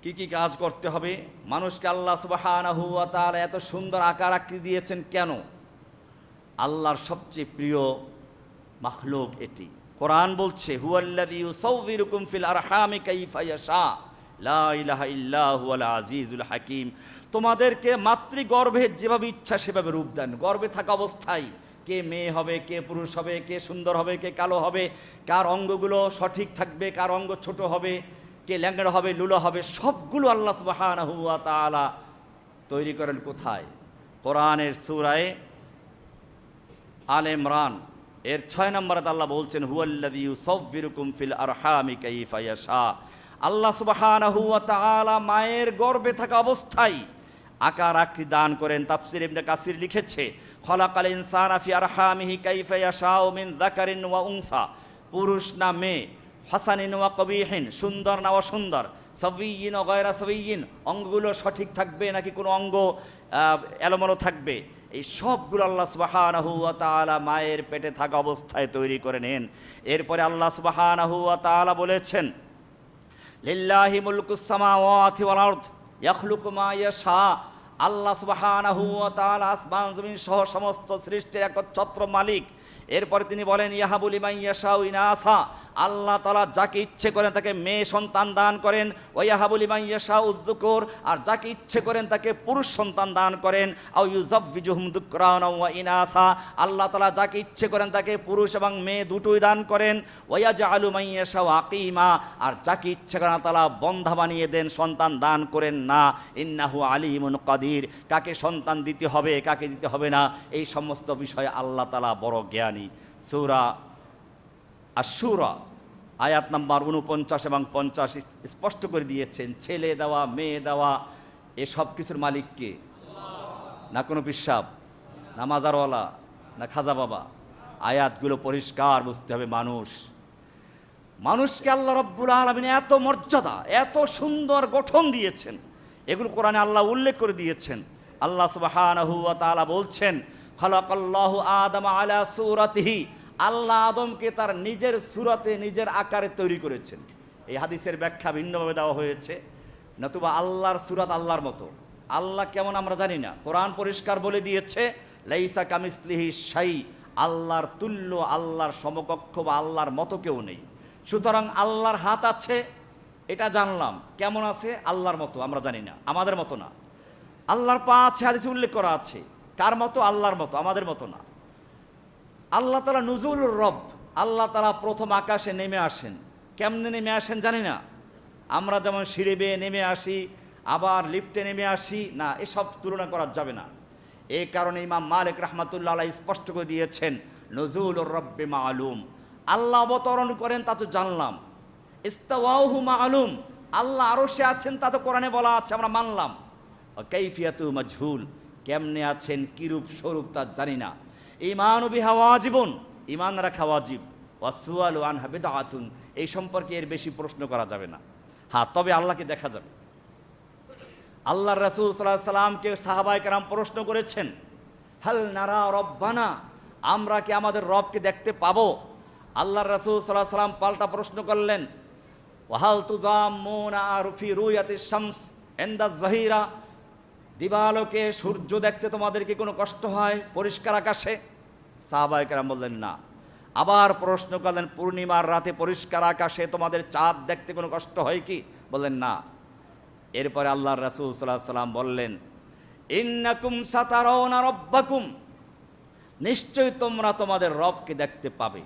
কি কি কাজ করতে হবে। মানুষকে আল্লাহ সুবহানাহু ওয়া তাআলা এত সুন্দর আকার আকৃতি দিয়েছেন কেন? আল্লাহর সবচেয়ে প্রিয় মাখলুক এটি। কোরআন বলছে, হুয়াল্লাযী ইউসাউবিরুকুম ফিল আরহামি কাইফা ইয়াশা লা ইলাহা ইল্লা হুয়াল আজিজুল হাকীম, তোমাদেরকে মাতৃগর্ভে যেভাবে ইচ্ছা সেভাবে রূপ দেন। গর্ভে থাকা অবস্থায় কে মেয়ে হবে, কে পুরুষ হবে, কে সুন্দর হবে, কে কালো হবে, কার অঙ্গগুলো সঠিক থাকবে, কার অঙ্গ ছোট হবে, কে ল্যাংড়া হবে, লুলো হবে, সবগুলো আল্লাহ সুবহানাহু ওয়া তাআলা তৈরি করেন কোথায়? কোরআনের সূরা আলে ইমরান এর 6 নম্বরে আল্লাহ বলছেন, হুয়াল্লাযী ইউসাউবিরুকুম ফিল আরহামি কাইফা ইয়াশা। আল্লাহ সুবহানাহু ওয়া তাআলা মায়ের গর্ভে থাকা অবস্থায় আকার আকৃতি দান করেন। তাফসীর ইবনে কাসির লিখেছে, খলাকাল ইনসানা ফি আরহামিহি কাইফা ইয়াশাউ মিন যাকারিন ওয়া উনসা, পুরুষ না মেয়ে, হাসানিন ওয়া কবিহিন, সুন্দর না অসুন্দর, সাবিয়িন ওয়া গায়রা সাবিয়িন, অঙ্গগুলো সঠিক থাকবে নাকি কোনো অঙ্গ এলোমেলো থাকবে, এই সবগুলো আল্লাহ সুবহানাহু ওয়া তাআলা মায়ের পেটে থাকা অবস্থায় তৈরি করে নেন। এরপরে আল্লাহ সুবহানাহু ওয়া তাআলা বলেছেন, লিল্লাহি মুলকুস সামাওয়াতি ওয়াল আরদ ইয়াখলুকু মা ইয়াশা, আল্লাহ সুবহানাহু ওয়া তাআলা আসমান জমিন সহ সমস্ত সৃষ্টির একচ্ছত্র মালিক। এরপরে তিনি বলেন ইয়াহাবু লিমান ইয়াশাউ ইনাসা, আল্লাহ তাআলা যাকে ইচ্ছে করেন তাকে মেয়ে সন্তান দান করেন, ওয়া ইয়াহাবু লিমান ইয়াশাউ যুকুর, আর যাকে ইচ্ছে করেন তাকে পুরুষ সন্তান দান করেন, আও ইউযাফফিজুহুম যুকরানা ওয়া ইনাসা, আল্লাহ তাআলা যাকে ইচ্ছে করেন তাকে পুরুষ এবং মেয়ে দুটোই দান করেন, ওয়া ইয়াজআলু মান ইয়াশাউ আকিমা, আর যাকে ইচ্ছে করেন তাআলা বন্ধা বানিয়ে দেন, সন্তান দান করেন না। ইন্নাহু আলিমুন কাদির, কাকে সন্তান দিতে হবে কাকে দিতে হবে না এই সমস্ত বিষয়ে আল্লাহ তাআলা বড় জ্ঞানী। সূরা আশ-শূরা আয়াত নাম্বার ৪৯ এবং ৫০ স্পষ্ট করে দিয়েছেন, ছেলে দেওয়া মেয়ে দেওয়া এসব কিছুর মালিক কে? না কোনো পিসাব, না মাজারওয়ালা, না খাজা বাবা। আয়াতগুলো পরিষ্কার বুঝতে হবে। মানুষকে আল্লাহ রাব্বুল আলামিন এত মর্যাদা, এত সুন্দর গঠন দিয়েছেন, এগুলো কোরআনে আল্লাহ উল্লেখ করে দিয়েছেন। আল্লাহ সুবহানাহু ওয়া তাআলা বলছেন, খালাকাল্লাহু আদামা আলা সূরাতিহি, আল্লাহ আদমকে তার নিজের সূরাতে নিজের আকারে তৈরি করেছেন। এই হাদিসের ব্যাখ্যা ভিন্নভাবে দেওয়া হয়েছে, নতুবা আল্লাহর সূরাত আল্লাহর মতো। আল্লাহ কেমন আমরা জানি না, কোরআন পরিষ্কার বলে দিয়েছে লাইসা কামিসলিহি শাই, আল্লাহর তুল্য, আল্লাহর সমকক্ষ বা আল্লাহর মতো কেউ নেই। সুতরাং আল্লাহর হাত আছে এটা জানলাম, কেমন আছে? আল্লাহর মতো, আমরা জানি না, আমাদের মতো না। আল্লাহর পা আছে, হাদিসে উল্লেখ করা আছে, কার মতো? আল্লাহর মতো, আমাদের মতো না। আল্লাহ তাআলা নুজুলুর রব, আল্লাহ তাআলা প্রথম আকাশে নেমে আসেন। কেমনে নেমে আসেন জানি না, আমরা যেমন সিঁড়ি বেয়ে নেমে আসি, আবার লিফটে নেমে আসি, না, এসব তুলনা করা যাবে না। এই কারণে ইমাম মালিক রাহমাতুল্লাহ আলাইহি স্পষ্ট করে দিয়েছেন, নুজুলুর রব্বি মালুম, আল্লাহ অবতরণ করেন তা তো জানলাম। ইস্তাওয়াহু মালুম, আল্লাহ আরশে আছেন তা তো কোরআনে বলা আছে, আমরা মানলাম। কাইফিয়াতু মাজহুল, কেমনে আছেন, কিরূপ স্বরূপ তা জানি না। ঈমানু বিহা ওয়াজিবুন, ঈমান রাখা ওয়াজিব, ওয়াসুয়ালু আনহা বিদআতুন, এই সম্পর্কে এর বেশি প্রশ্ন করা যাবে না। হ্যাঁ, তবে আল্লাহকে দেখা যাবে। আল্লাহর রাসূল সাল্লাল্লাহু আলাইহি সাল্লামকে সাহাবায়ে কেরাম প্রশ্ন করেছেন, হাল নারা রব্বানা, আমরা কি আমাদের রবকে দেখতে পাবো? আল্লাহর রাসূল সাল্লাল্লাহু আলাইহি সাল্লাম পাল্টা প্রশ্ন করলেন, ওয়াহাল তুজাম্মুনা ফি রুয়াতিশ শামস ইনদা যাহিরা, দিবালোকে সূর্য দেখতে তোমাদের কি কোনো কষ্ট হয় পরিষ্কার আকাশে? সাহাবায়ে কেরাম বললেন না। আবার প্রশ্ন করলেন, পূর্ণিমার রাতে পরিষ্কার আকাশে তোমাদের চাঁদ দেখতে কোনো কষ্ট হয় কি? বললেন না। এরপরে আল্লাহর রাসূল সাল্লাল্লাহু আলাইহি সাল্লাম বললেন, ইন্নাকুম সাতারাউনা রাব্বাকুম, নিশ্চয়ই তোমরা তোমাদের রবকে দেখতে পাবে।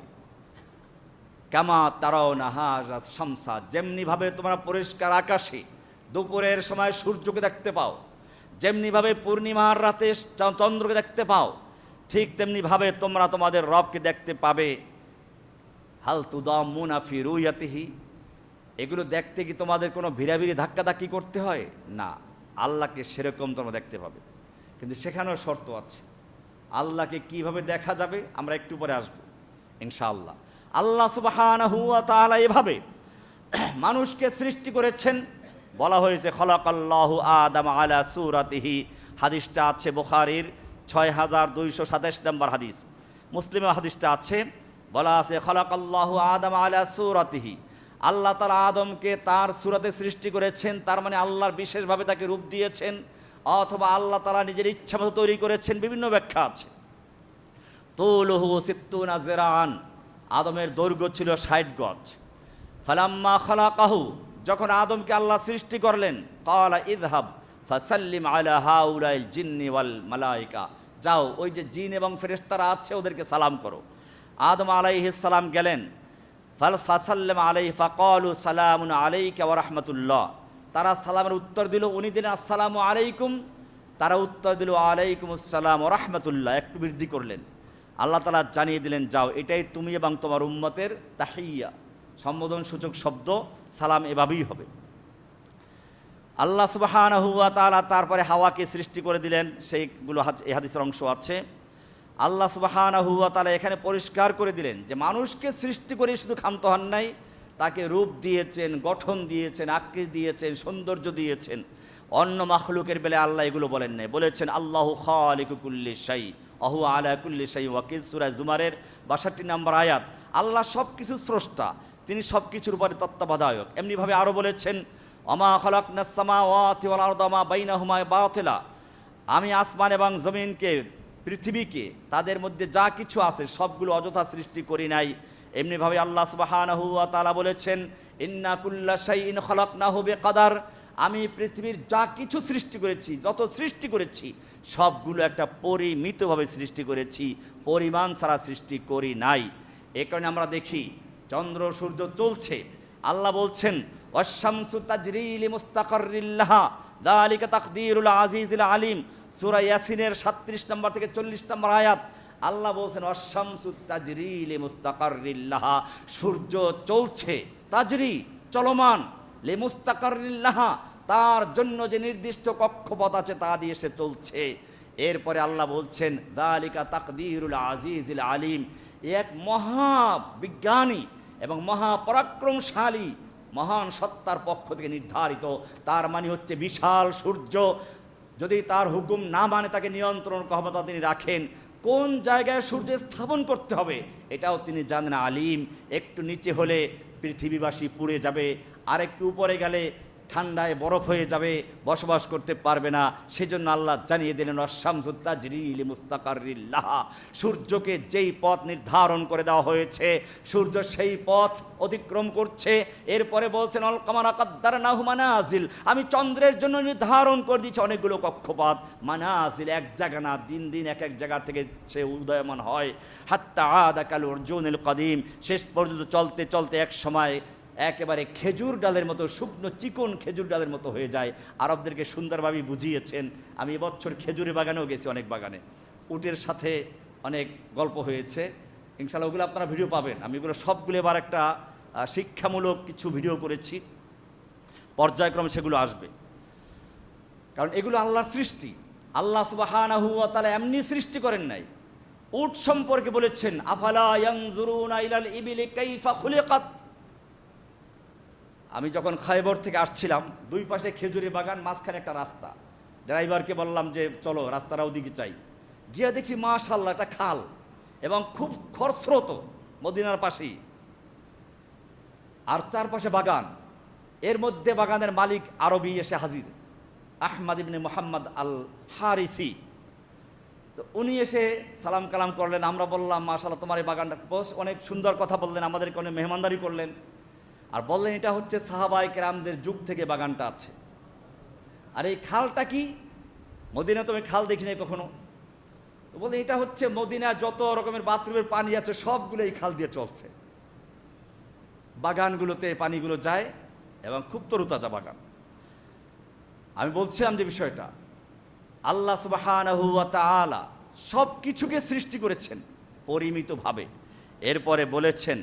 কামা তারাউনা হাযা শামসা, যেমনিভাবে তোমরা পরিষ্কার আকাশে দুপুরের সময় সূর্যকে দেখতে পাও, যেমনিভাবে পূর্ণিমার রাতে চন্দ্রকে দেখতে পাও, ঠিক তেমনিভাবে তোমরা তোমাদের রবকে দেখতে পাবে। হাল তুদাম্মুনা ফি রুয়াতিহি, এগুলো দেখতে কি তোমাদের কোনো ভিড়াভিড়ি ধাক্কাধাক্কি করতে হয়? না, আল্লাহকে সেরকম তোমরা দেখতে পাবে। কিন্তু সেখানেও শর্ত আছে। আল্লাহকে কিভাবে দেখা যাবে আমরা একটু পরে আসব ইনশাআল্লাহ। আল্লাহ সুবহানাহু ওয়া তাআলা এভাবে মানুষকে সৃষ্টি করেছেন। বলা হয়েছে খলাকাল্লাহু আদম আলা সূরাতিহি, হাদিসটা আছে বুখারীর ৬২২৭ নম্বর হাদিস, মুসলিমে হাদিসটা আছে, বলা আছে খলাকাল্লাহু আদম আলা সূরাতিহি, আল্লাহ তাআলা আদমকে তার সূরাতে সৃষ্টি করেছেন। তার মানে আল্লাহর বিশেষভাবে তাকে রূপ দিয়েছেন, অথবা আল্লাহ তাআলা নিজের ইচ্ছা মতো তৈরি করেছেন, বিভিন্ন ব্যাখ্যা আছে। তুলুহু সিত্তুনা জিরাআন, আদমের দৈর্ঘ্য ছিল ৬০ গজ। ফালাম্মা খালাকাহু, যখন আদমকে আল্লাহ সৃষ্টি করলেন, ক্বালা ইযহাব ফাসাল্লিম আলা হাউলাইল জিন্নি ওয়াল মালায়েকা, যাও ওই যে জিন এবং ফেরেশতারা আছে ওদেরকে সালাম করো। আদম আলাইহিস সালাম গেলেন, ফাসাল্লাম আলাইহি ফাকালু সালামুন আলাইকা ওয়া রাহমাতুল্লাহ, তারা সালামের উত্তর দিল, উনি দিলেন আসসালামু আলাইকুম, তারা উত্তর দিল আলাইকুমুস সালাম ওয়া রাহমাতুল্লাহ, একটু বৃদ্ধি করলেন। আল্লাহ তাআলা জানিয়ে দিলেন, যাও এটাই তুমি এবং তোমার উম্মতের তাহিয়া, সম্বোধন সূচক শব্দ, সালাম এভাবেই হবে। আল্লাহ সুবহানাহু ওয়া তাআলা তারপরে হাওয়াকে সৃষ্টি করে দিলেন, সেইগুলো এই হাদিসের অংশ আছে। আল্লাহ সুবহানাহু ওয়া তাআলা এখানে পরিষ্কার করে দিলেন যে মানুষকে সৃষ্টি করে শুধু ক্ষান্ত হন নাই, তাকে রূপ দিয়েছেন, গঠন দিয়েছেন, আকৃতি দিয়েছেন, সৌন্দর্য দিয়েছেন। অন্য মাখলুকের বেলায় আল্লাহ এগুলো বলেন নাই, বলেছেন আল্লাহু খালিকু কুল্লি শাই ওয়া হুয়া আলা কুল্লি শাই ওয়াকিল, সূরা জুমারের ৬২ নম্বর আয়াত। আল্লাহ সব কিছু স্রষ্টা, তিনি সব কিছুর উপরে তত্ত্বাবধায়ক। এমনিভাবে আরও বলেছেন, ওমা খালাকনাস সামাওয়াতি ওয়াল আরদা ওয়া মা বাইনাহুমা বাতিলা, আমি আসমান এবং জমিনকে পৃথিবীকে, তাদের মধ্যে যা কিছু আছে সবগুলো অযথা সৃষ্টি করি নাই। এমনিভাবে আল্লাহ সুবহানাহু ওয়া তাআলা বলেছেন, ইন্না কুল্লা শাইইন খালাকনাহু বিকাদার, আমি পৃথিবীর যা কিছু সৃষ্টি করেছি, যত সৃষ্টি করেছি সবগুলো একটা পরিমিতভাবে সৃষ্টি করেছি, পরিমাণ ছাড়া সৃষ্টি করি নাই। এ কারণে আমরা দেখি চন্দ্র সূর্য চলছে, আল্লাহ বলছেন ওয়াশ-শামসু তাজরি লিমুস্তাকাররিল লাহা যালিকা তাকদীরুল আজিজিল আলিম। সূরা ইয়াসিনের 37 নম্বর থেকে 40 নম্বর আয়াত, আল্লাহ বলছেন ওয়াশ-শামসু তাজরি লিমুস্তাকাররিল লাহা, সূর্য চলছে, তাজরি চলমান, লিমুস্তাকাররিল লাহা তার জন্য যে নির্দিষ্ট কক্ষপথ আছে তা দিয়ে সে চলছে। এরপরে আল্লাহ বলছেন যালিকা তাকদীরুল আজিজিল আলিম, এক মহাবিজ্ঞানী এবং মহাপরাক্রমশালী মহান সত্তার পক্ষ থেকে নির্ধারিত। তার মানে হচ্ছে বিশাল সূর্য, যদি তার হুকুম না মানে তাকে নিয়ন্ত্রণ ক্ষমতা তিনি রাখেন। কোন জায়গায় সূর্য স্থাপন করতে হবে এটাও তিনি জানেন, আলিম। একটু নিচে হলে পৃথিবীবাসী পুড়ে যাবে, আর একটু উপরে গেলে ঠান্ডায় বরফ হয়ে যাবে, বসবাস করতে পারবে না। সেজন্য আল্লাহ জানিয়ে দিলেন ওয়াশ-শামসু তাজরি লিমুস্তাকাররিল লাহা, সূর্যকে যেই পথ নির্ধারণ করে দেওয়া হয়েছে সূর্য সেই পথ অতিক্রম করছে। এরপরে বলছেন আল কামারা কাদ্দারনাহু মানাজিল, আমি চন্দ্রের জন্য নির্ধারণ করে দিয়েছি অনেকগুলো কক্ষপথ। মানাজিল, এক জায়গা না, দিন দিন এক এক জায়গা থেকে সে উদয়মান হয়। হাত্তা আদা কাল উরজুনিল কদিম, শেষ পর্যন্ত চলতে চলতে এক সময় একেবারে খেজুর ডালের মতো, শুকনো চিকন খেজুর ডালের মতো হয়ে যায়। আরবদেরকে সুন্দরভাবে বুঝিয়েছেন। আমি এবছর খেজুরের বাগানেও গেছি, অনেক বাগানে উটের সাথে অনেক গল্প হয়েছে, ইনশাআল্লাহ ওগুলো আপনারা ভিডিও পাবেন। আমি এগুলো সবগুলো এবার একটা শিক্ষামূলক কিছু ভিডিও করেছি, পর্যায়ক্রমে সেগুলো আসবে, কারণ এগুলো আল্লাহর সৃষ্টি। আল্লাহ সুবহানাহু ওয়া তাআলা এমনি সৃষ্টি করেন নাই। উট সম্পর্কে বলেছেন আফালা ইয়ানজুরুনা ইলাল ইবিলি কাইফা খুলিকাত। আমি যখন খায়বর থেকে আসছিলাম, দুই পাশে খেজুরি বাগান, মাঝখানে একটা রাস্তা। ড্রাইভারকে বললাম যে চলো রাস্তাটা ওদিকে চাই, গিয়ে দেখি মাশাআল্লাহ একটা খাল এবং খুব খরস্রোত, মদিনার পাশেই, আর চারপাশে বাগান। এর মধ্যে বাগানের মালিক আরবি এসে হাজির, আহমদ ইবনে মুহাম্মদ আল হারিসি। তো উনি এসে সালাম কালাম করলেন। আমরা বললাম মাশাআল্লাহ তোমার এই বাগানটা অনেক সুন্দর, কথা বললেন, আমাদেরকে অনেক মেহমানদারি করলেন, আর বললেন এটা হচ্ছে সাহাবায়ে কেরামদের যুগ থেকে বাগানটা আছে। আর এই খালটা কি, মদিনা তুমি খাল দেখি নাই কখনো? তো বললেন এটা হচ্ছে মদিনা যত রকমের বাথরুমের পানি আছে সবগুলো এই খাল দিয়ে চলছে, বাগানগুলোতে পানিগুলো যায় এবং খুব তরুতাজা বাগান। আমি বলছিলাম যে বিষয়টা আল্লাহ সুবহানাহু ওয়া তাআলা সব কিছুকে সৃষ্টি করেছেন পরিমিতভাবে। এরপরে বলেছেন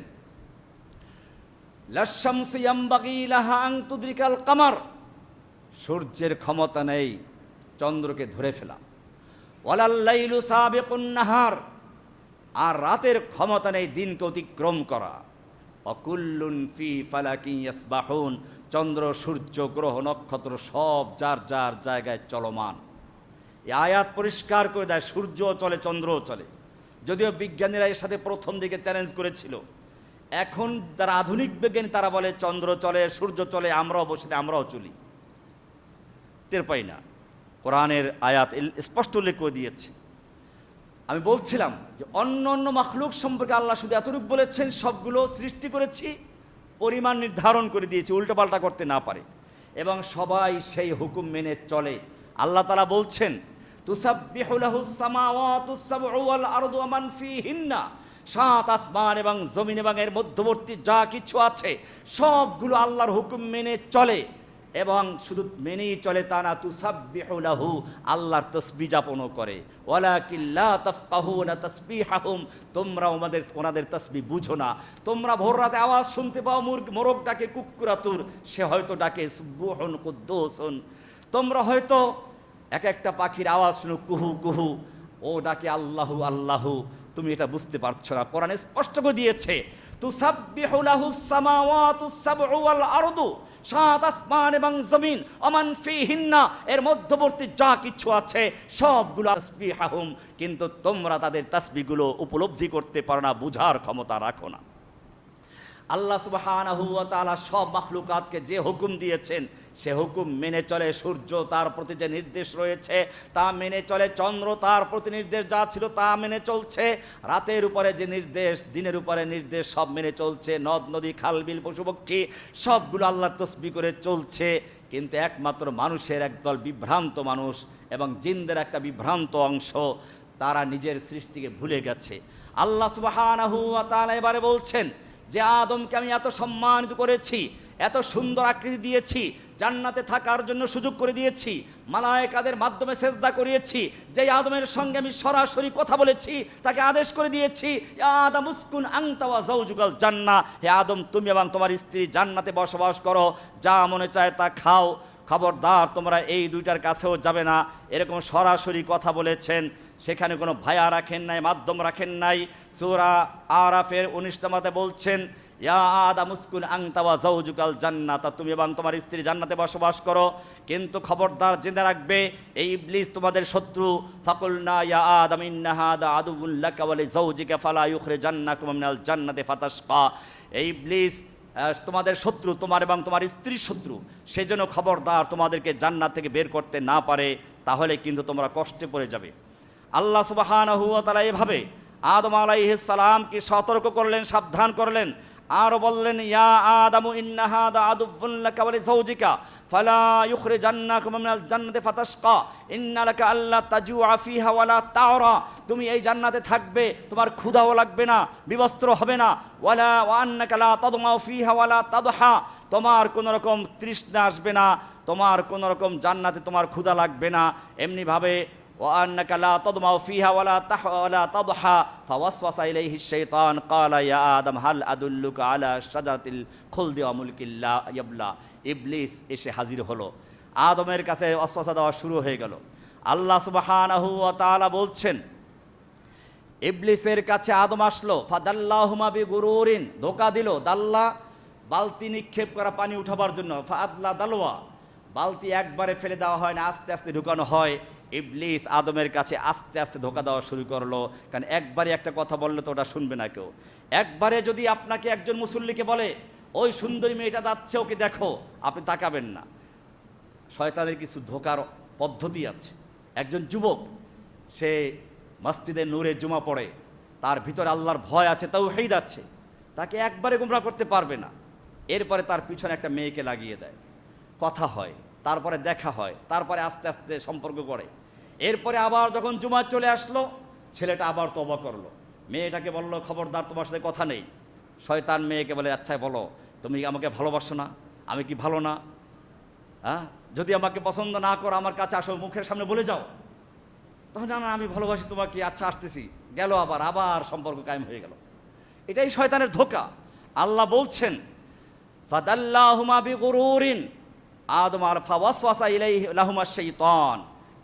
লাশ-শামসু ইয়ামবাগি লাহা আন তুদরিকাল কামার, সূর্যের ক্ষমতা নেই চন্দ্রকে ধরে ফেলা। ওয়ালাল লাইলু সাবিকুন নাহার, আর রাতের ক্ষমতা নেই দিনকে অতিক্রম করা। অকুল্লুন ফি ফালাকিন ইয়াসবাহুন, চন্দ্র সূর্য গ্রহ নক্ষত্র সব যার যার জায়গায় চলমান। এই আয়াত পরিষ্কার করে দেয় সূর্যও চলে চন্দ্রও চলে। যদিও বিজ্ঞানীরা এর সাথে প্রথম দিকে চ্যালেঞ্জ করেছিল, এখন যারা আধুনিক বিজ্ঞানী তারা বলে চন্দ্র চলে সূর্য চলে, আমরাও বসে আমরাও চলি, টের পাই না। কোরআনের আয়াত স্পষ্ট উল্লেখ করে দিয়েছে। আমি বলছিলাম যে অন্য অন্য মাখলুক সম্পর্কে আল্লাহ শুধু এতটুকু বলেছেন সবগুলো সৃষ্টি করেছি, পরিমাণ নির্ধারণ করে দিয়েছি, উল্টোপাল্টা করতে না পারে, এবং সবাই সেই হুকুম মেনে চলে। আল্লাহ তাআলা বলছেন তুসাব্বিহু লাহুস সামাওয়াতুস সাবউ ওয়াল আরদু ওয়া মান ফীহিন্না, সাত আসমান এবং জমিন এবং এর মধ্যবর্তী যা কিছু আছে সবগুলো আল্লাহর হুকুম মেনে চলে, এবং শুধু মেনেই চলে তা না, তুসাব্বিহু লাহু, আল্লাহর তাসবিহ যাপনও করে। ওয়ালাকিন লা তাফকাহুনা তাসবিহাহুম, তোমরা ওনাদের তাসবিহ বুঝো না। তোমরা ভোর রাতে আওয়াজ শুনতে পাও, মোরগ ডাকে কুক্কুরাতুর, সে হয়তো ডাকে সুবহুন কুদ্দুসুন। তোমরা হয়তো এক একটা পাখির আওয়াজ শুনো কুহু কুহু, ও ডাকে আল্লাহু আল্লাহু, তুমি এটা বুঝতে পারছো না। কোরআন স্পষ্ট করে দিয়েছে তুসাব্বিহু লাহুস সামাওয়াতুস সাবউ ওয়াল আরদু, সাত আসমান এবং জমিন, ওমান ফীহিন্না, এর মধ্যবর্তী যা কিছু আছে সবগুলো তাসবিহাহুম, কিন্তু তোমরা তাদের তাসবিহগুলো উপলব্ধি করতে পারো না, বুঝার ক্ষমতা রাখো না। আল্লাহ সুবহানাহু ওয়া তাআলা সব মাখলুকাতকে যে হুকুম দিয়েছেন সে হুকুম মেনে চলে। সূর্য তার প্রতি যে নির্দেশ রয়েছে তা মেনে চলে, চন্দ্র তার প্রতি নির্দেশ যা ছিল তা মেনে চলছে, রাতের উপরে যে নির্দেশ, দিনের উপরে নির্দেশ সব মেনে চলছে, নদ নদী খাল বিল পশু পক্ষী সবগুলো আল্লাহর তসবিহ করে চলছে। কিন্তু একমাত্র মানুষের একদল বিভ্রান্ত মানুষ এবং জিনদের একটা বিভ্রান্ত অংশ, তারা নিজের সৃষ্টিকে ভুলে গেছে। আল্লাহ সুবহানাহু ওয়া তাআলা এবারে বলছেন যে আদমকে আমি এত সম্মানিত করেছি, এত সুন্দর আকৃতি দিয়েছি, জান্নাতে থাকার জন্য সুযোগ করে দিয়েছি, মালায়েকাদের মাধ্যমে সেজদা করিয়েছি, যে আদমের সঙ্গে আমি সরাসরি কথা বলেছি, তাকে আদেশ করে দিয়েছি, ইয়া আদম উসকুন আনতা ওয়া যাওজুকাল জান্নাহ, হে আদম তুমি এবং তোমার স্ত্রী জান্নাতে বসবাস করো, যা মনে চায় তা খাও, খবরদার তোমরা এই দুইটার কাছেও যাবে না। এরকম সরাসরি কথা বলেছেন, সেখানে কোনো ভায়া রাখেন নাই, মাধ্যম রাখেন নাই। সূরা আরাফের 19 নম্বরে বলছেন, ইয়া আদম উসকুন আনতা ওয়া যাওজুকাল জান্নাহ, তুমি এবং তোমার স্ত্রী জান্নাতে বসবাস করো, কিন্তু খবরদার জেনে রাখবে এই ইবলিস তোমাদের শত্রু। ফাকুলনা ইয়া আদম ইন্না হাদা আদুউন লাকা ওয়া লিযাওজিকা ফালা ইউখরিজান্নাকুম মিনাল জান্নাতি ফাতাশকা, এই ইবলিস তোমাদের শত্রু, তোমার এবং তোমার স্ত্রীর শত্রু, সেজন্য খবরদার তোমাদেরকে জান্নাত থেকে বের করতে না পারে, তাহলে কিন্তু তোমরা কষ্টে পড়ে যাবে। আল্লাহ সুবহানাহু ওয়া তাআলা এভাবে আদম আলাইহিস সালামকে সতর্ক করলেন, সাবধান করলেন, আরও বললেন, ইয়া আদামু ইন্না হাদা আদুউন লাকা ওয়া লিযাওজিকা ফালা ইউখরিজান্নাকুম মিনাল জান্নাতি ফাতাশকা ইন্না লাকা আল্লা তাজুআ ফিহা ওয়া লা তা'রা, তুমি এই জান্নাতে থাকবে, তোমার ক্ষুধাও লাগবে না, বিবস্ত্র হবে না, ওয়ালা ওয়া আন্নাকা লা তাদমাউ ফিহা ওয়া লা তাদহা, তোমার কোনো রকম তৃষ্ণা আসবে না, তোমার কোনো রকম জান্নাতে তোমার ক্ষুধা লাগবে না। এমনিভাবে وأنك لا تظمأ فيها ولا تضحى فوسوس إليه الشيطان قال يا آدم هل أدلك على شجرة الخلد وملك لا يبلى, ইবলিস এসে হাজির হলো, আদমের কাছে ওয়াসওয়াসা দেওয়া শুরু হয়ে গেল। আল্লাহ সুবহানাহু ওয়া তাআলা বলছেন, ইবলিসের কাছে আদম আসলো, ফাদাল্লাহুমা বিগুরুরিন, ধোঁকা দিল, দাল্লা বালতি নিক্ষেপ করা পানি উঠাবার জন্য, ফাআদলা দালওয়া, বালতি একবারে ফেলে দেওয়া হয় না, আস্তে আস্তে ঢুকানো হয়। ইবলিস আদমের কাছে আস্তে আস্তে ধোঁকা দেওয়া শুরু করলো, কারণ একবারে একটা কথা বললে তো ওটা শুনবে না কেউ। একবারে যদি আপনাকে একজন মুসল্লিকে বলে ওই সুন্দরী মেয়েটা যাচ্ছে ওকে দেখো, আপনি তাকাবেন না। শয়তানের কিছু ধোঁকার পদ্ধতি আছে। একজন যুবক, সে মসজিদে নূরে জুমা পড়ে, তার ভিতরে আল্লাহর ভয় আছে, তাওহীদ আছে, তাকে একবারে গোমরাহ করতে পারবে না। এরপরে তার পিছনে একটা মেয়েকে লাগিয়ে দেয়, কথা হয়, তারপরে দেখা হয়, তারপরে আস্তে আস্তে সম্পর্ক করে। এরপরে আবার যখন জুমা চলে আসলো, ছেলেটা আবার তওবা করলো, মেয়েটাকে বলল খবরদার তোমার সাথে কথা নেই। শয়তান মেয়েকে বলে, আচ্ছা বলো তুমি আমাকে ভালোবাসো না, আমি কি ভালো না? হ্যাঁ, যদি আমাকে পছন্দ না করো আমার কাছে আসো, মুখের সামনে বলে যাও। তখন না আমি ভালোবাসি তোমাকে, আচ্ছা আসতেছি, গেল, আবার সম্পর্ক কায়েম হয়ে গেল। এটাই শয়তানের ধোঁকা। আল্লাহ বলছেন, ফাদাল্লাহুমা বিগুরুরিন, আদম আর ফাওয়াসওয়াসা ইলাইহি লাহুমা শাইতান,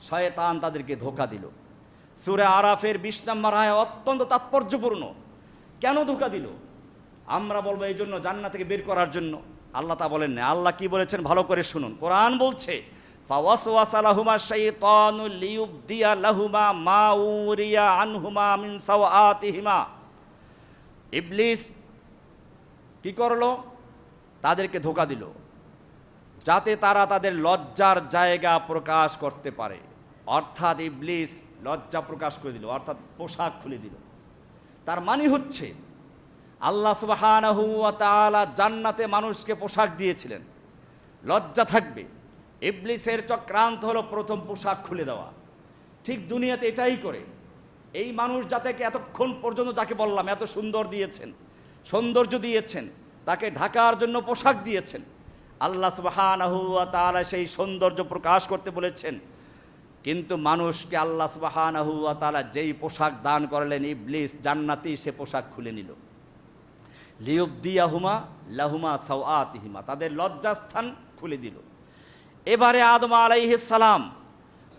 শয়তান তাদেরকে ধোঁকা দিল। সূরা আরাফের 20 নম্বর আয়াত অত্যন্ত তাৎপর্যপূর্ণ। কেন ধোঁকা দিল? আমরা বলবো এই জন্য, জান্নাত থেকে বের করার জন্য। আল্লাহ তা বলেন না। আল্লাহ কি বলেছেন ভালো করে শুনুন। কোরআন বলছে, ফাওয়াসওয়াসা লাহুমা শাইতানু লিয়ুবদিয়া লাহুমা মা উরিয়া আনহুমা মিন সাওআতিহিমা, ইবলিস কি করলো? তাদেরকে ধোঁকা দিল যাতে তারা তাদের লজ্জার জায়গা প্রকাশ করতে পারে। অর্থাৎ ইবলিস লজ্জা প্রকাশ করে দিল, অর্থাৎ পোশাক খুলে দিল। তার মানে হচ্ছে আল্লাহ সুবহানাহু ওয়া তাআলা জান্নাতে মানুষকে পোশাক দিয়েছিলেন, লজ্জা থাকবে। ইবলিসের চক্রান্ত হলো প্রথম পোশাক খুলে দেওয়া। ঠিক দুনিয়াতে এটাই করে। এই মানুষ যাতে এতক্ষণ পর্যন্ত যাকে বললাম এত সুন্দর দিয়েছেন, সৌন্দর্য দিয়েছেন, তাকে ঢাকার জন্য পোশাক দিয়েছেন। আল্লাহ সুবহানাহু ওয়া তাআলা সেই সৌন্দর্য প্রকাশ করতে বলেছেন, কিন্তু মানুষকে আল্লাহ সুবহানাহু ওয়া তাআলা যেই পোশাক দান করলেন, ইবলিস জান্নাতি সে পোশাক খুলে নিল। লিয়ুবদিয়াহুমা লাহুমা সাওআতিহিমা, তাদের লজ্জাস্থান খুলে দিল। এবারে আদম আলাইহিস সালাম,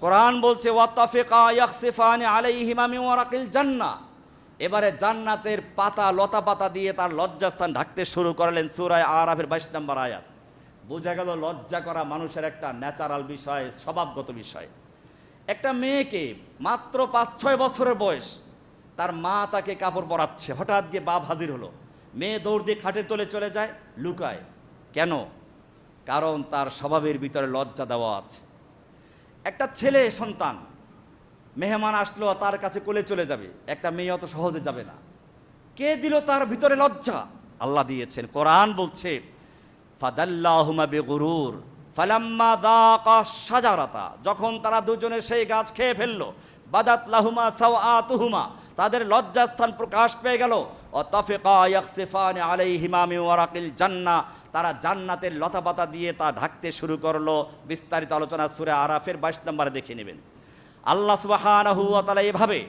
কোরআন বলছে ওয়াতাফিকা ইয়াখসিফানি আলাইহিমা মিন ওয়ারাকিল জান্নাহ, এবারে জান্নাতের পাতা লতা পাতা দিয়ে তার লজ্জাস্থান ঢাকতে শুরু করলেন। সূরা আরাফের 22 নম্বর আয়াত। বোঝা গেল লজ্জা করা মানুষের একটা ন্যাচারাল বিষয়, স্বভাবগত বিষয়। একটা মেয়েকে মাত্র 5-6 বছরের বয়স, তার মা তাকে কাপড় পরাচ্ছে, হঠাৎ গিয়ে বাপ হাজির হলো, মেয়ে দৌড় দিয়ে খাটের তলে চলে যায়, লুকায়। কেন? কারণ তার স্বভাবের ভিতরে লজ্জা দেওয়া আছে। একটা ছেলে সন্তান মেহমান আসলো, তার কাছে কোলে চলে যাবে, একটা মেয়ে অত সহজে যাবে না। কে দিল তার ভিতরে লজ্জা? আল্লাহ দিয়েছেন। কোরআন বলছে ফাদাল্লাহুমা বিগুরুর ফালাম্মা যাকা শাজারাতা, যখন তারা দুজনে সেই গাছ খেয়ে ফেললো, বাদাত লাহুমা সাওআতুহুমা, তাদের লজ্জাস্থান প্রকাশ পেয়ে গেল। অতাফিকা ইয়াখসিফানি আলাইহিমা মিন ওয়ারাকিল জান্নাহ, তারা জান্নাতের লতাপাতা দিয়ে তা ঢাকতে শুরু করলো। বিস্তারিত আলোচনা সূরা আরাফের 22 নম্বরে দেখে নেবেন। আল্লাহ সুবহানাহু ওয়া তাআলা এভাবে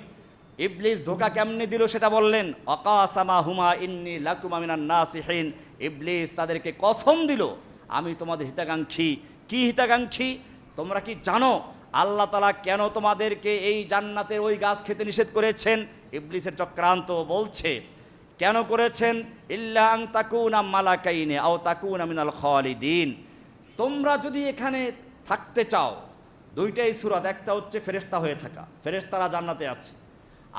ইবলিস ধোঁকা কেমনে দিল সেটা বললেন। অকাসামাহুমা ইন্নী লাকুমা মিনান নাসিহিন, ইবলিস তাদেরকে কসম দিল আমি তোমাদের হিতাকাঙ্ক্ষী। কি হিতাকাঙ্ক্ষী? তোমরা কি জানো আল্লাহ তাআলা কেন তোমাদেরকে এই জান্নাতের ওই গাছ খেতে নিষেধ করেছেন? ইবলিসের চক্রান্ত বলছে কেন করেছেন? ইল্লা আন তাকুনা মালাকাইনি আও তাকুনা মিনাল খালিদিন, তোমরা যদি এখানে থাকতে চাও, দুইটাই সূরা, একটা হচ্ছে ফেরেশতা হয়ে থাকা, ফেরেশতারা জান্নাতে আছে,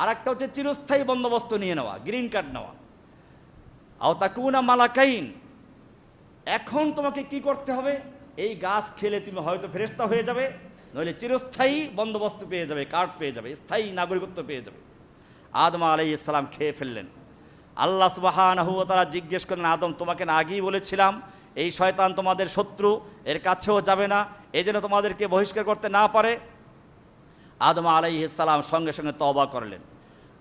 আর একটা হচ্ছে চিরস্থায়ী বন্দোবস্ত নিয়ে নেওয়া, গ্রিন কার্ড নেওয়া। আও তাকুনা মালাকাইন, এখন তোমাকে কি করতে হবে? এই গাছ খেলে তুমি হয়তো ফেরেশতা হয়ে যাবে, নইলে চিরস্থায়ী বন্দোবস্ত পেয়ে যাবে, কার্ড পেয়ে যাবে, স্থায়ী নাগরিকত্ব পেয়ে যাবে। আদম আলাইহিস সালাম খেয়ে ফেললেন। আল্লাহ সুবহানাহু ওয়া তাআলা জিজ্ঞেস করলেন, আদম তোমাকে না আগেই বলেছিলাম এই শয়তান তোমাদের শত্রু, এর কাছেও যাবে না, এই জন্য তোমাদেরকে বহিষ্কার করতে না পারে। আদম আলাইহিস সালাম সঙ্গে সঙ্গে তওবা করলেন।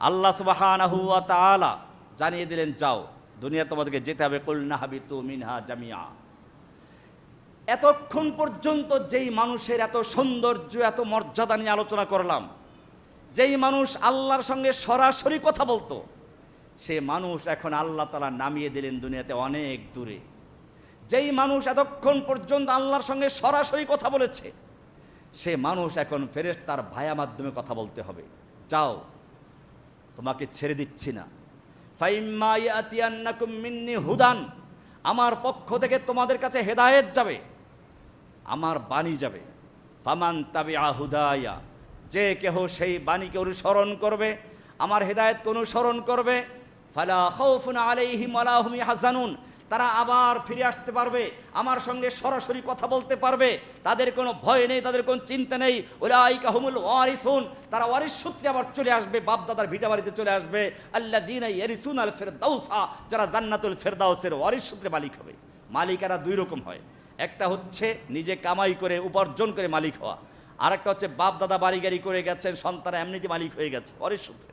আল্লাহ সুবহানাহু ওয়া তাআলা জানিয়ে দিলেন যাও, দুনিয়া তোমাদেরকে যেতে হবে, কুল নাহবিতু মিনহা জামিআ। এতক্ষণ পর্যন্ত যেই মানুষের এত সৌন্দর্য, এত মর্যাদা নিয়ে আলোচনা করলাম, যেই মানুষ আল্লাহর সঙ্গে সরাসরি কথা বলতো, সে মানুষ এখন আল্লাহ তাআলা নামিয়ে দিলেন দুনিয়াতে অনেক দূরে। যেই মানুষ এতক্ষণ পর্যন্ত আল্লাহর সঙ্গে সরাসরি কথা বলেছে, সে মানুষ এখন ফেরেশতার ভায়া মাধ্যমে কথা বলতে হবে। যাও, তোমাকে ছেড়ে দিচ্ছি না। ফাইম্মা ইয়াতিয়ান্নাকুম মিন্নি হুদান, আমার পক্ষ থেকে তোমাদের কাছে হেদায়েত যাবে, আমার বাণী যাবে। ফামান তাবিআ হুদায়া, যে কেহ সেই বাণীকে অনুসরণ করবে, আমার হেদায়েতকে অনুসরণ করবে, ফালা খাউফুন আলাইহিম ওয়ালা হুম ইয়াহজানুন, তারা আবার ফিরে আসতে পারবে, আমার সঙ্গে সরাসরি কথা বলতে পারবে, তাদের কোনো ভয় নেই, তাদের কোনো চিন্তা নেই। উলাইকা হুমুল ওয়ারিসুন, তারা ওয়ারিস সূত্রে আবার চলে আসবে, বাপদাদার ভিটা বাড়িতে চলে আসবে। আল্লাযীনা ইয়ারিসুনাল ফিরদাউসা, যারা জান্নাতুল ফেরদাউসের ওয়ারিস সূত্রে মালিক হবে। মালিকেরা দুই রকম হয়, একটা হচ্ছে নিজে কামাই করে উপার্জন করে মালিক হওয়া, আর একটা হচ্ছে বাপদাদা বাড়ি গাড়ি করে গেছেন, সন্তান এমনিতে মালিক হয়ে গেছে ওয়ারিস সূত্রে।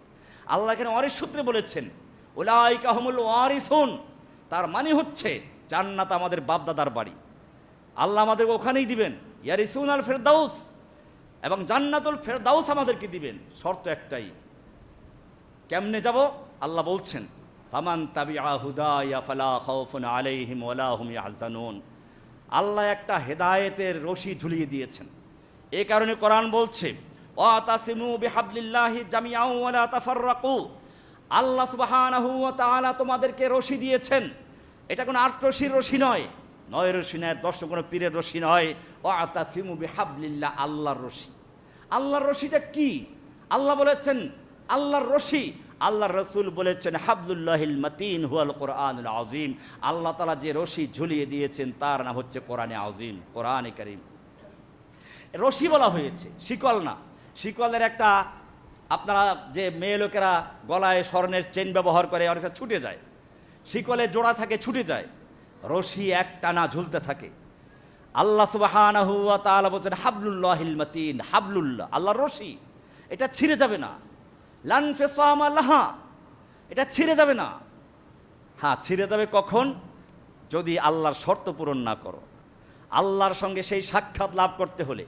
আল্লাহ এখানে ওয়ারিস সূত্রে বলেছেন উলাইকা হুমুল ওয়ারিসুন, তার মানে হচ্ছে জান্নাত আমাদের বাপদাদার বাড়ি, আল্লাহ আমাদের ওখানেই দিবেন, ইয়ারিসুনাল ফেরদাউস, এবং জান্নাতুল ফেরদাউস আমাদেরকে দিবেন। শর্ত একটাই, কেমনে যাব? আল্লাহ বলছেন ফামান তাবিআ হুদায়া ফালা খাউফুন আলাইহিম ওয়ালা হুম ইয়াহজানুন। আল্লাহ একটা হেদায়েতের রশি ঝুলিয়ে দিয়েছেন। এই কারণে কোরআন বলছে ওয়াতাসিমু বিহাবলিল্লাহি জামিআন ওয়ালা তাফাররাকু, আল্লাহ সুবহানাহু ওয়া তাআলা তোমাদেরকে রশি দিয়েছেন। এটা কোনো আট রশির রশি নয়, নয় রশি নয়, 10 কোনো পীরের রশি নয়। ওয়াতাসিমু বিহাবলিল্লাহ, আল্লাহর রশি। আল্লাহর রশিটা কি? আল্লাহ বলেছেন আল্লাহর রশি, আল্লাহর রাসূল বলেছেন হাবলুল্লাহিল মাতিন হুয়াল কোরআনুল আযীম। আল্লাহ তাআলা যে রশি ঝুলিয়ে দিয়েছেন তার নাম হচ্ছে কোরআনে আযীম, কোরআনে কারীম। রশি বলা হয়েছে, শিকল না। শিকলের একটা, আপনারা যে মেয়ে লোকেরা গলায় স্বর্ণের চেন ব্যবহার করে, অনেকটা ছুটে যায়, শিকলে জোড়া থাকে, ছুটে যায়। রশি একটানা ঝুলতে থাকে। আল্লাহ সুবহানাহু ওয়া তাআলা বলেন হাবলুল্লাহিল মাতিন, হাবলুল্লাহ আল্লাহর রশি, এটা ছিঁড়ে যাবে না। লান ফিসামা লাহা, এটা ছিঁড়ে যাবে না। হ্যাঁ, ছিঁড়ে যাবে কখন? যদি আল্লাহর শর্ত পূরণ না করো। আল্লাহর সঙ্গে সেই সাক্ষাৎ লাভ করতে হলে,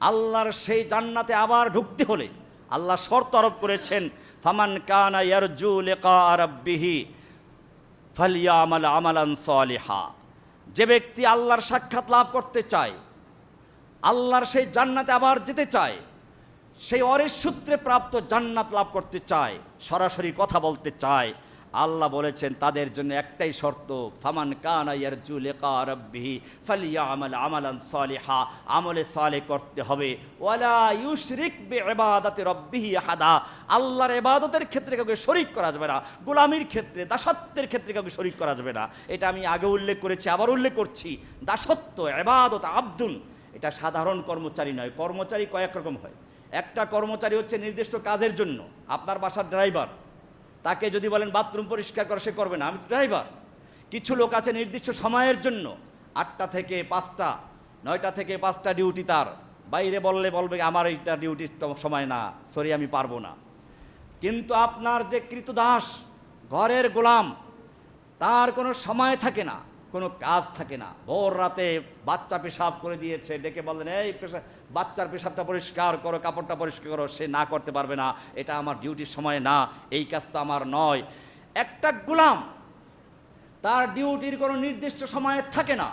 আল্লাহর সেই জান্নাতে আবার ঢুকতে হলে আল্লাহ শর্ত আরোপ করেছেন ফামান কানা ইয়ারজু লিকা রাব্বিহি ফালইয়ামাল আমালান সালিহা। যে ব্যক্তি আল্লাহর সাক্ষাৎ লাভ করতে চায়, আল্লাহর সেই জান্নাতে আবার যেতে চায়, সেই ওয়ারিস সূত্রে প্রাপ্ত জান্নাত লাভ করতে চায়, সরাসরি কথা বলতে চায়, আল্লাহ বলেছেন তাদের জন্য একটাই শর্ত, ফামান কানা ইয়ারজু লিকা রাব্বিহি ফালইয়ামাল আমালান সালিহা, আমলে সালেহ করতে হবে, ওয়ালা ইউশরিক বিইবাদাতি রাব্বিহি আহাদা, আল্লাহর ইবাদতের ক্ষেত্রে কাউকে শরীক করা যাবে না, গোলামির ক্ষেত্রে দাসত্বের ক্ষেত্রে কাউকে শরীক করা যাবে না। এটা আমি আগে উল্লেখ করেছি, আবার উল্লেখ করছি। দাসত্ব, ইবাদত, আব্দুন, এটা সাধারণ কর্মচারী নয়। কর্মচারী কয়েক রকম হয়। একটা কর্মচারী হচ্ছে নির্দিষ্ট কাজের জন্য, আপনার বাসার ড্রাইভার, তাকে যদি বলেন বাথরুম পরিষ্কার করে সে করবে না, আমি ড্রাইভার। কিছু লোক আছে নির্দিষ্ট সময়ের জন্য, 8টা থেকে 5টা, 9টা থেকে 5টা ডিউটি তার, বাইরে বলবে আমার এইটা ডিউটির সময় না, সরি আমি পারবো না। কিন্তু আপনার যে কৃতদাস, ঘরের গোলাম, তার কোনো সময় থাকে না, কোনো কাজ থাকে না। ভোর রাতে বাচ্চা পেশাব করে দিয়েছে, ডেকে বললেন এই বাচ্চার পেশাবটা পরিষ্কার করো, কাপড়টা পরিষ্কার করো, সে না করতে পারবে না, এটা আমার ডিউটির সময় না, এই কাজটা আমার নয়। একটা গোলাম, তার ডিউটির কোনো নির্দিষ্ট সময় থাকে না,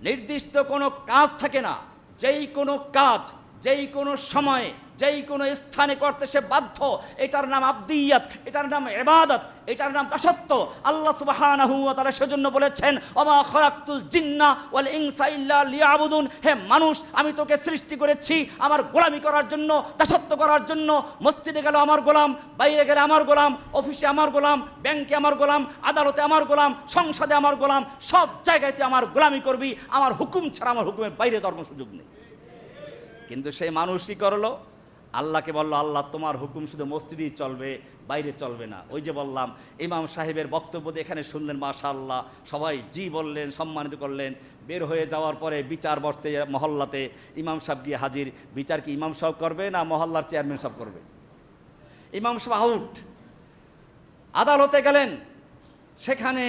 নির্দিষ্ট কোনো কাজ থাকে না, যেই কোনো কাজ যেই কোনো সময়ে যেই কোনো স্থানে করতে সে বাধ্য। এটার নাম আবদিয়াত, এটার নাম ইবাদত, এটার নাম দাসত্ব। আল্লাহ সুবহানাহু ওয়া তাআলা সেজন্য বলেছেন, ওমা খালাকতুল জিন্না ওয়াল ইনসা ইল্লা লিয়াবুদুন, হে মানুষ আমি তোকে সৃষ্টি করেছি আমার গোলামি করার জন্য, দাসত্ব করার জন্য। মসজিদে গেল আমার গোলাম, বাইরে গেলে আমার গোলাম, অফিসে আমার গোলাম, ব্যাংকে আমার গোলাম, আদালতে আমার গোলাম, সংসদে আমার গোলাম, সব জায়গায় তুই আমার গোলামি করবি, আমার হুকুম ছাড়া আমার হুকুমের বাইরে তোর কোনো সুযোগ নেই। কিন্তু সেই মানুষই করলো, আল্লাহকে বলল আল্লাহ তোমার হুকুম শুধু মসজিদেই চলবে, বাইরে চলবে না। ওই যে বললাম ইমাম সাহেবের বক্তব্য এখানে শুনলেন, মাশাআল্লাহ, সবাই জি বললেন, সম্মানিত করলেন। বের হয়ে যাওয়ার পরে বিচার বসছে মহল্লাতে, ইমাম সাহেব গিয়ে হাজির। বিচার কি ইমাম সাহেব করবে না মহল্লার চেয়ারম্যান সাহেব করবে? ইমাম সাহেব আউট। আদালতে গেলেন, সেখানে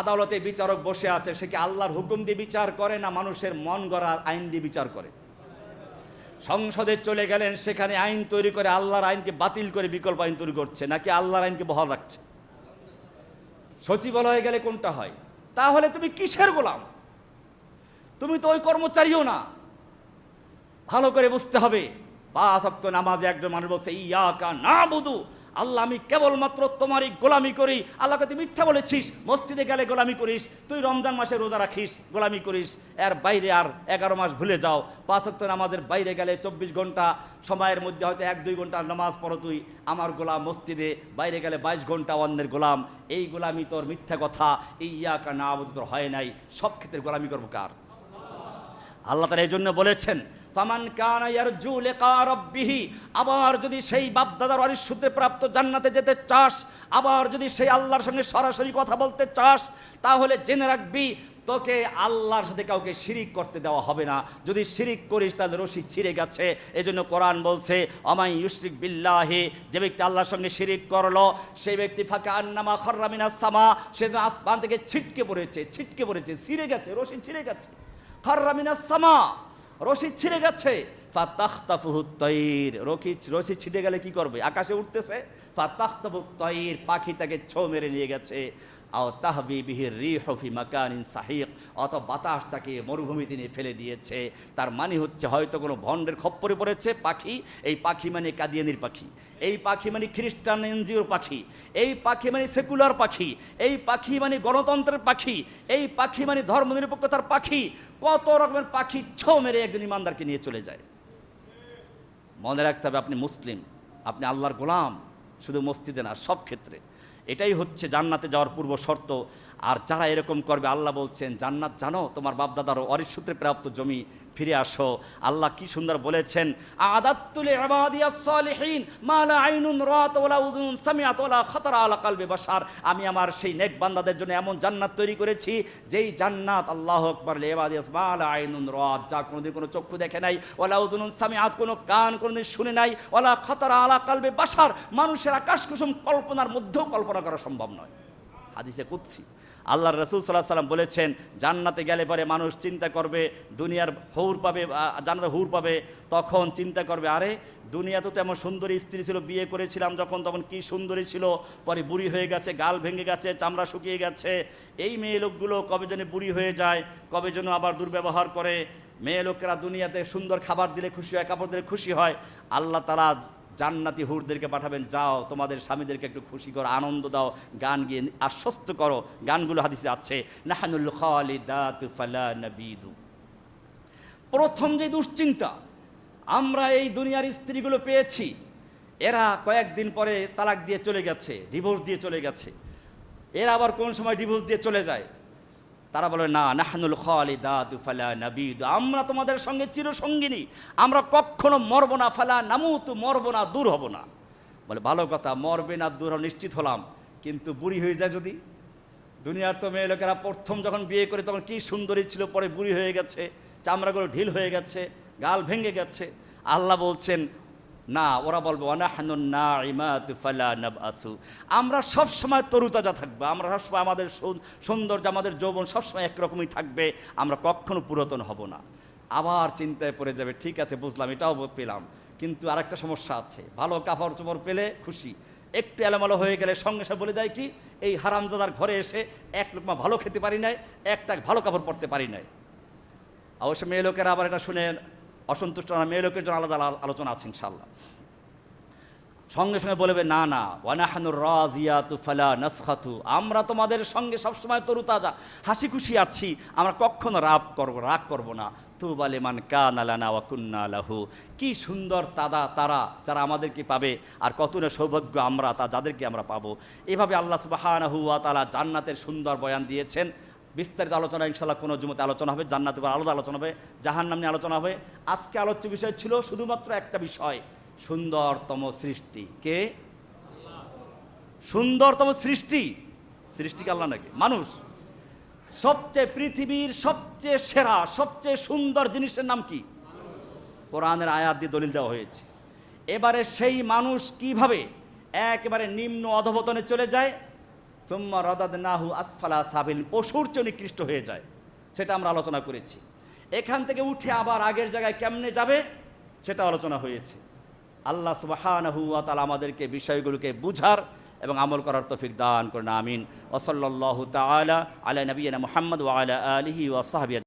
আদালতে বিচারক বসে আছে, সে কি আল্লাহর হুকুম দিয়ে বিচার করে না মানুষের মন গড়া আইন দিয়ে বিচার করে? সংসদে চলে গেলেন, সেখানে আইন তৈরি করে আল্লাহর আইনকে বাতিল করে বিকল্প আইন তৈরি করছে, নাকি আল্লাহর আইনকে বহাল রাখছে? সচিবালয়ে গেলে কোনটা হয়? তাহলে তুমি কিসের গোলাম? তুমি তো ওই কর্মচারীও না। ভালো করে বুঝতে হবে। 5 ওয়াক্ত নামাজে একজন মানুষ বলছে ইয়াকা নাবুদু, আল্লাহ আমি কেবলমাত্র তোমারই গোলামি করি। আল্লাহকে তুই মিথ্যা বলেছিস। মসজিদে গেলে গোলামি করিস, তুই রমজান মাসে রোজা রাখিস, গোলামি করিস, এর বাইরে আর 11 মাস ভুলে যাও। 5 ওয়াক্ত নামাজের বাইরে গেলে 24 ঘন্টা সময়ের মধ্যে হয়তো 1-2 ঘন্টা নামাজ পড়ো, তুই আমার গোলাম। মসজিদে বাইরে গেলে 22 ঘন্টা অন্যের গোলাম। এই গোলামি তোর মিথ্যা কথা, ইয়াকা নাবুদু তোর হয় নাই। সব ক্ষেত্রে গোলামি করবো কার? আল্লাহ তাআলা এই জন্য বলেছেন ফামান কানা ইয়ারজু লিকা রাব্বিহি, আবার যদি সেই বাপদাদার ওয়ারিস সূত্রে প্রাপ্ত জান্নাতে যেতে চাস, আবার যদি সেই আল্লাহর সঙ্গে সরাসরি কথা বলতে চাস, তাহলে জেনে রাখবি তোকে আল্লাহর সাথে কাউকে শিরিক করতে দেওয়া হবে না। যদি শিরিক করিস তাহলে রশি ছিঁড়ে গেছে। এজন্য কোরআন বলছে অমাই ইউশরিক বিল্লাহি, যে ব্যক্তি আল্লাহর সঙ্গে শিরিক করলো সেই ব্যক্তি ফাকা আন্নামা খাররা মিনাস সামা, সে আসমান থেকে ছিটকে পড়েছে, ছিঁড়ে গেছে, রশি ছিঁড়ে গেছে। খাররা মিনাস সামা, রশি ছিঁড়ে গেছে। ফাতাখতাফুহুত তাইর, রশি ছিঁড়ে গেলে কি করবে? আকাশে উঠতেছে। ফাতাখতাফুত তাইর, পাখি তাকে ছো মেরে নিয়ে গেছে। আও তাহবি বিহি রিহু ফি মাকানিন সাহিক, অত বাতাস তাকে মরুভূমিতে নিয়ে ফেলে দিয়েছে। তার মানে হচ্ছে হয়তো কোনো ভণ্ডের খপ্পরে পড়েছে পাখি। এই পাখি মানে কাদিয়ানির পাখি, এই পাখি মানে খ্রিস্টান এনজিওর পাখি, এই পাখি মানে সেকুলার পাখি, এই পাখি মানে গণতন্ত্রের পাখি, এই পাখি মানে ধর্মনিরপেক্ষতার পাখি। কত রকমের পাখি ছো মেরে একজন ইমানদারকে নিয়ে চলে যায়। মনে রাখতে হবে আপনি মুসলিম, আপনি আল্লাহর গোলাম, শুধু মসজিদে না, সব ক্ষেত্রে। এটাই হচ্ছে জান্নাতে যাওয়ার পূর্ব শর্ত। আর যারা এরকম করবে, আল্লাহ বলছেন জান্নাত জানো তোমার বাপদাদার ওয়ারিস সূত্রে প্রাপ্ত জমি, ফিরে আসো। আল্লাহ কি সুন্দর বলেছেন, আদাতুল ইবাদিয়াস সালিহিন মা লা আইনুন রাআত ওয়ালা উযুনুন সামিআত ওয়ালা খাতারা আলা কলবি বাশার, আমি আমার সেই নেক বান্দাদের জন্য এমন জান্নাত তৈরি করেছি, যেই জান্নাত আল্লাহু আকবার লিবাদিয়াস মা লা আইনুন রাআত, যা কোনোদিন কোনো চক্ষু দেখে নাই, ওয়ালা উযুনুন সামিআত, কোনো কান কোনোদিন শুনে নাই, ওয়ালা খাতারা আলা কলবি বাশার, মানুষের আকাশ কুসুম কল্পনার মধ্যেও কল্পনা করা সম্ভব নয়। হাদিসে কুদসি আল্লাহর রাসূল সাল্লাল্লাহু আলাইহি ওয়াসাল্লাম বলেছেন, জান্নাতে গেলে পরে মানুষ চিন্তা করবে দুনিয়ার হুর পাবে, জান্নাতে হুর পাবে, তখন চিন্তা করবে আরে দুনিয়াতে তো এমন সুন্দরী স্ত্রী ছিল, বিয়ে করেছিলাম যখন তখন কি সুন্দরী ছিল, পরে বুড়ি হয়ে গেছে, গাল ভেঙে গেছে, চামড়া শুকিয়ে গেছে। এই মেয়ে লোকগুলো কবে যেন বুড়ি হয়ে যায়, কবে যেন আবার দুর্ব্যবহার করে। মেয়ে লোকেরা দুনিয়াতে সুন্দর খাবার দিলে খুশি হয়, কাপড় দিলে খুশি হয়। আল্লাহ তাআলা জান্নাতি হুরদেরকে পাঠাবেন, যাও তোমাদের স্বামীদেরকে একটু খুশি করো, আনন্দ দাও, গান গিয়ে আশ্বস্ত করো। গানগুলো হাদিসে আছে, নাহানুল খালিদাতু ফালা নাবিদু। প্রথম যে দুশ্চিন্তা, আমরা এই দুনিয়ার স্ত্রীগুলো পেয়েছি, এরা কয়েকদিন পরে তালাক দিয়ে চলে গেছে, ডিভোর্স দিয়ে চলে গেছে, এরা আবার কোন সময় ডিভোর্স দিয়ে চলে যায়। তারা বলে, না, নাহনুল খালিদাতু ফালা নাবিদু, আমরা তোমাদের সঙ্গে চিরসঙ্গিনী, আমরা কখনো মরব না, ফালা নামুতু, মরব না, দূর হব না। বলে, ভালো কথা, মরবে না, দূর নিশ্চিত হলাম, কিন্তু বুড়ি হয়ে যায় যদি? দুনিয়ার তো মেয়ে লোকেরা প্রথম যখন বিয়ে করে তখন কি সুন্দরী ছিল, পরে বুড়ি হয়ে গেছে, চামড়াগুলো ঢিল হয়ে গেছে, গাল ভেঙে গেছে। আল্লাহ বলছেন, না, ওরা বলবে ওয়ানাহনুন নাইমাতু ফালা নাবআসু, আমরা সবসময় তরুতাজা থাকবো, আমরা সবসময় আমাদের সৌন্দর্য, আমাদের যৌবন সবসময় একরকমই থাকবে, আমরা কখনো পুরাতন হব না। আবার চিন্তায় পড়ে যাবে, ঠিক আছে বুঝলাম, এটাও পেলাম, কিন্তু আরেকটা সমস্যা আছে, ভালো কাপড় চোপড় পেলে খুশি, একটু এলোমেলো হয়ে গেলে সঙ্গে সঙ্গে বলে দেয় কি, এই হারামজাদার ঘরে এসে এক লোকমা ভালো খেতে পারি নাই, একটা ভালো কাপড় পরতে পারি নাই। অবশ্য মেয়ে লোকেরা আবার এটা শুনে অসন্তুষ্ট না, মেয়ে লোকের জন্য আলাদা আলোচনা আছে ইনশাআল্লাহ। সঙ্গে সঙ্গে বলবে, না না, ওয়ানাহনুর রাজিয়াতু ফালা নাসখাতু, আমরা তোমাদের সঙ্গে সবসময় তরুতাজা হাসি খুশি আছি, আমরা কখনো রাগ করব না। তুবা লিমান কানা লানা ওয়া কুন্না লাহু, কি সুন্দর তারা যারা আমাদেরকে পাবে, আর কত না সৌভাগ্য আমরা যাদেরকে আমরা পাবো। এভাবে আল্লাহ সুবহানাহু ওয়া তাআলা জান্নাতের সুন্দর বয়ান দিয়েছেন। বিস্তারিত আলোচনা ইনশাআল্লাহ কোনো জুমাতে আলোচনা হবে, জান্নাতের উপর আলাদা আলোচনা হবে, জাহান্নাম নিয়ে আলোচনা হবে। আজকে আলোচ্য বিষয় ছিল শুধুমাত্র একটা বিষয়, সুন্দরতম সৃষ্টি কে? সুন্দরতম সৃষ্টি কে আল্লাহ নাকি মানুষ? সবচেয়ে পৃথিবীর সবচেয়ে সেরা, সবচেয়ে সুন্দর জিনিসের নাম কি? কোরআনের আয়াত দিয়ে দলিল দেওয়া হয়েছে। এবারে সেই মানুষ কিভাবে একেবারে নিম্ন অধঃপতনে চলে যায়, সুম্মা রাদাদনাহু আসফালা সাবিল, পশুর চেয়ে নিকৃষ্ট হয়ে যায়, সেটা আমরা আলোচনা করেছি। এখান থেকে উঠে আবার আগের জায়গায় কেমনে যাবে সেটা আলোচনা হয়েছে। আল্লাহ সুবহানাহু ওয়া তাআলা আমাদেরকে বিষয়গুলোকে বুঝার এবং আমল করার তৌফিক দান করুন, আমিন। ওয়া সাল্লাল্লাহু তাআলা আলা নবিয়িনা মুহাম্মদ ওয়া আলা আলিহি ওয়া সাহবিহি।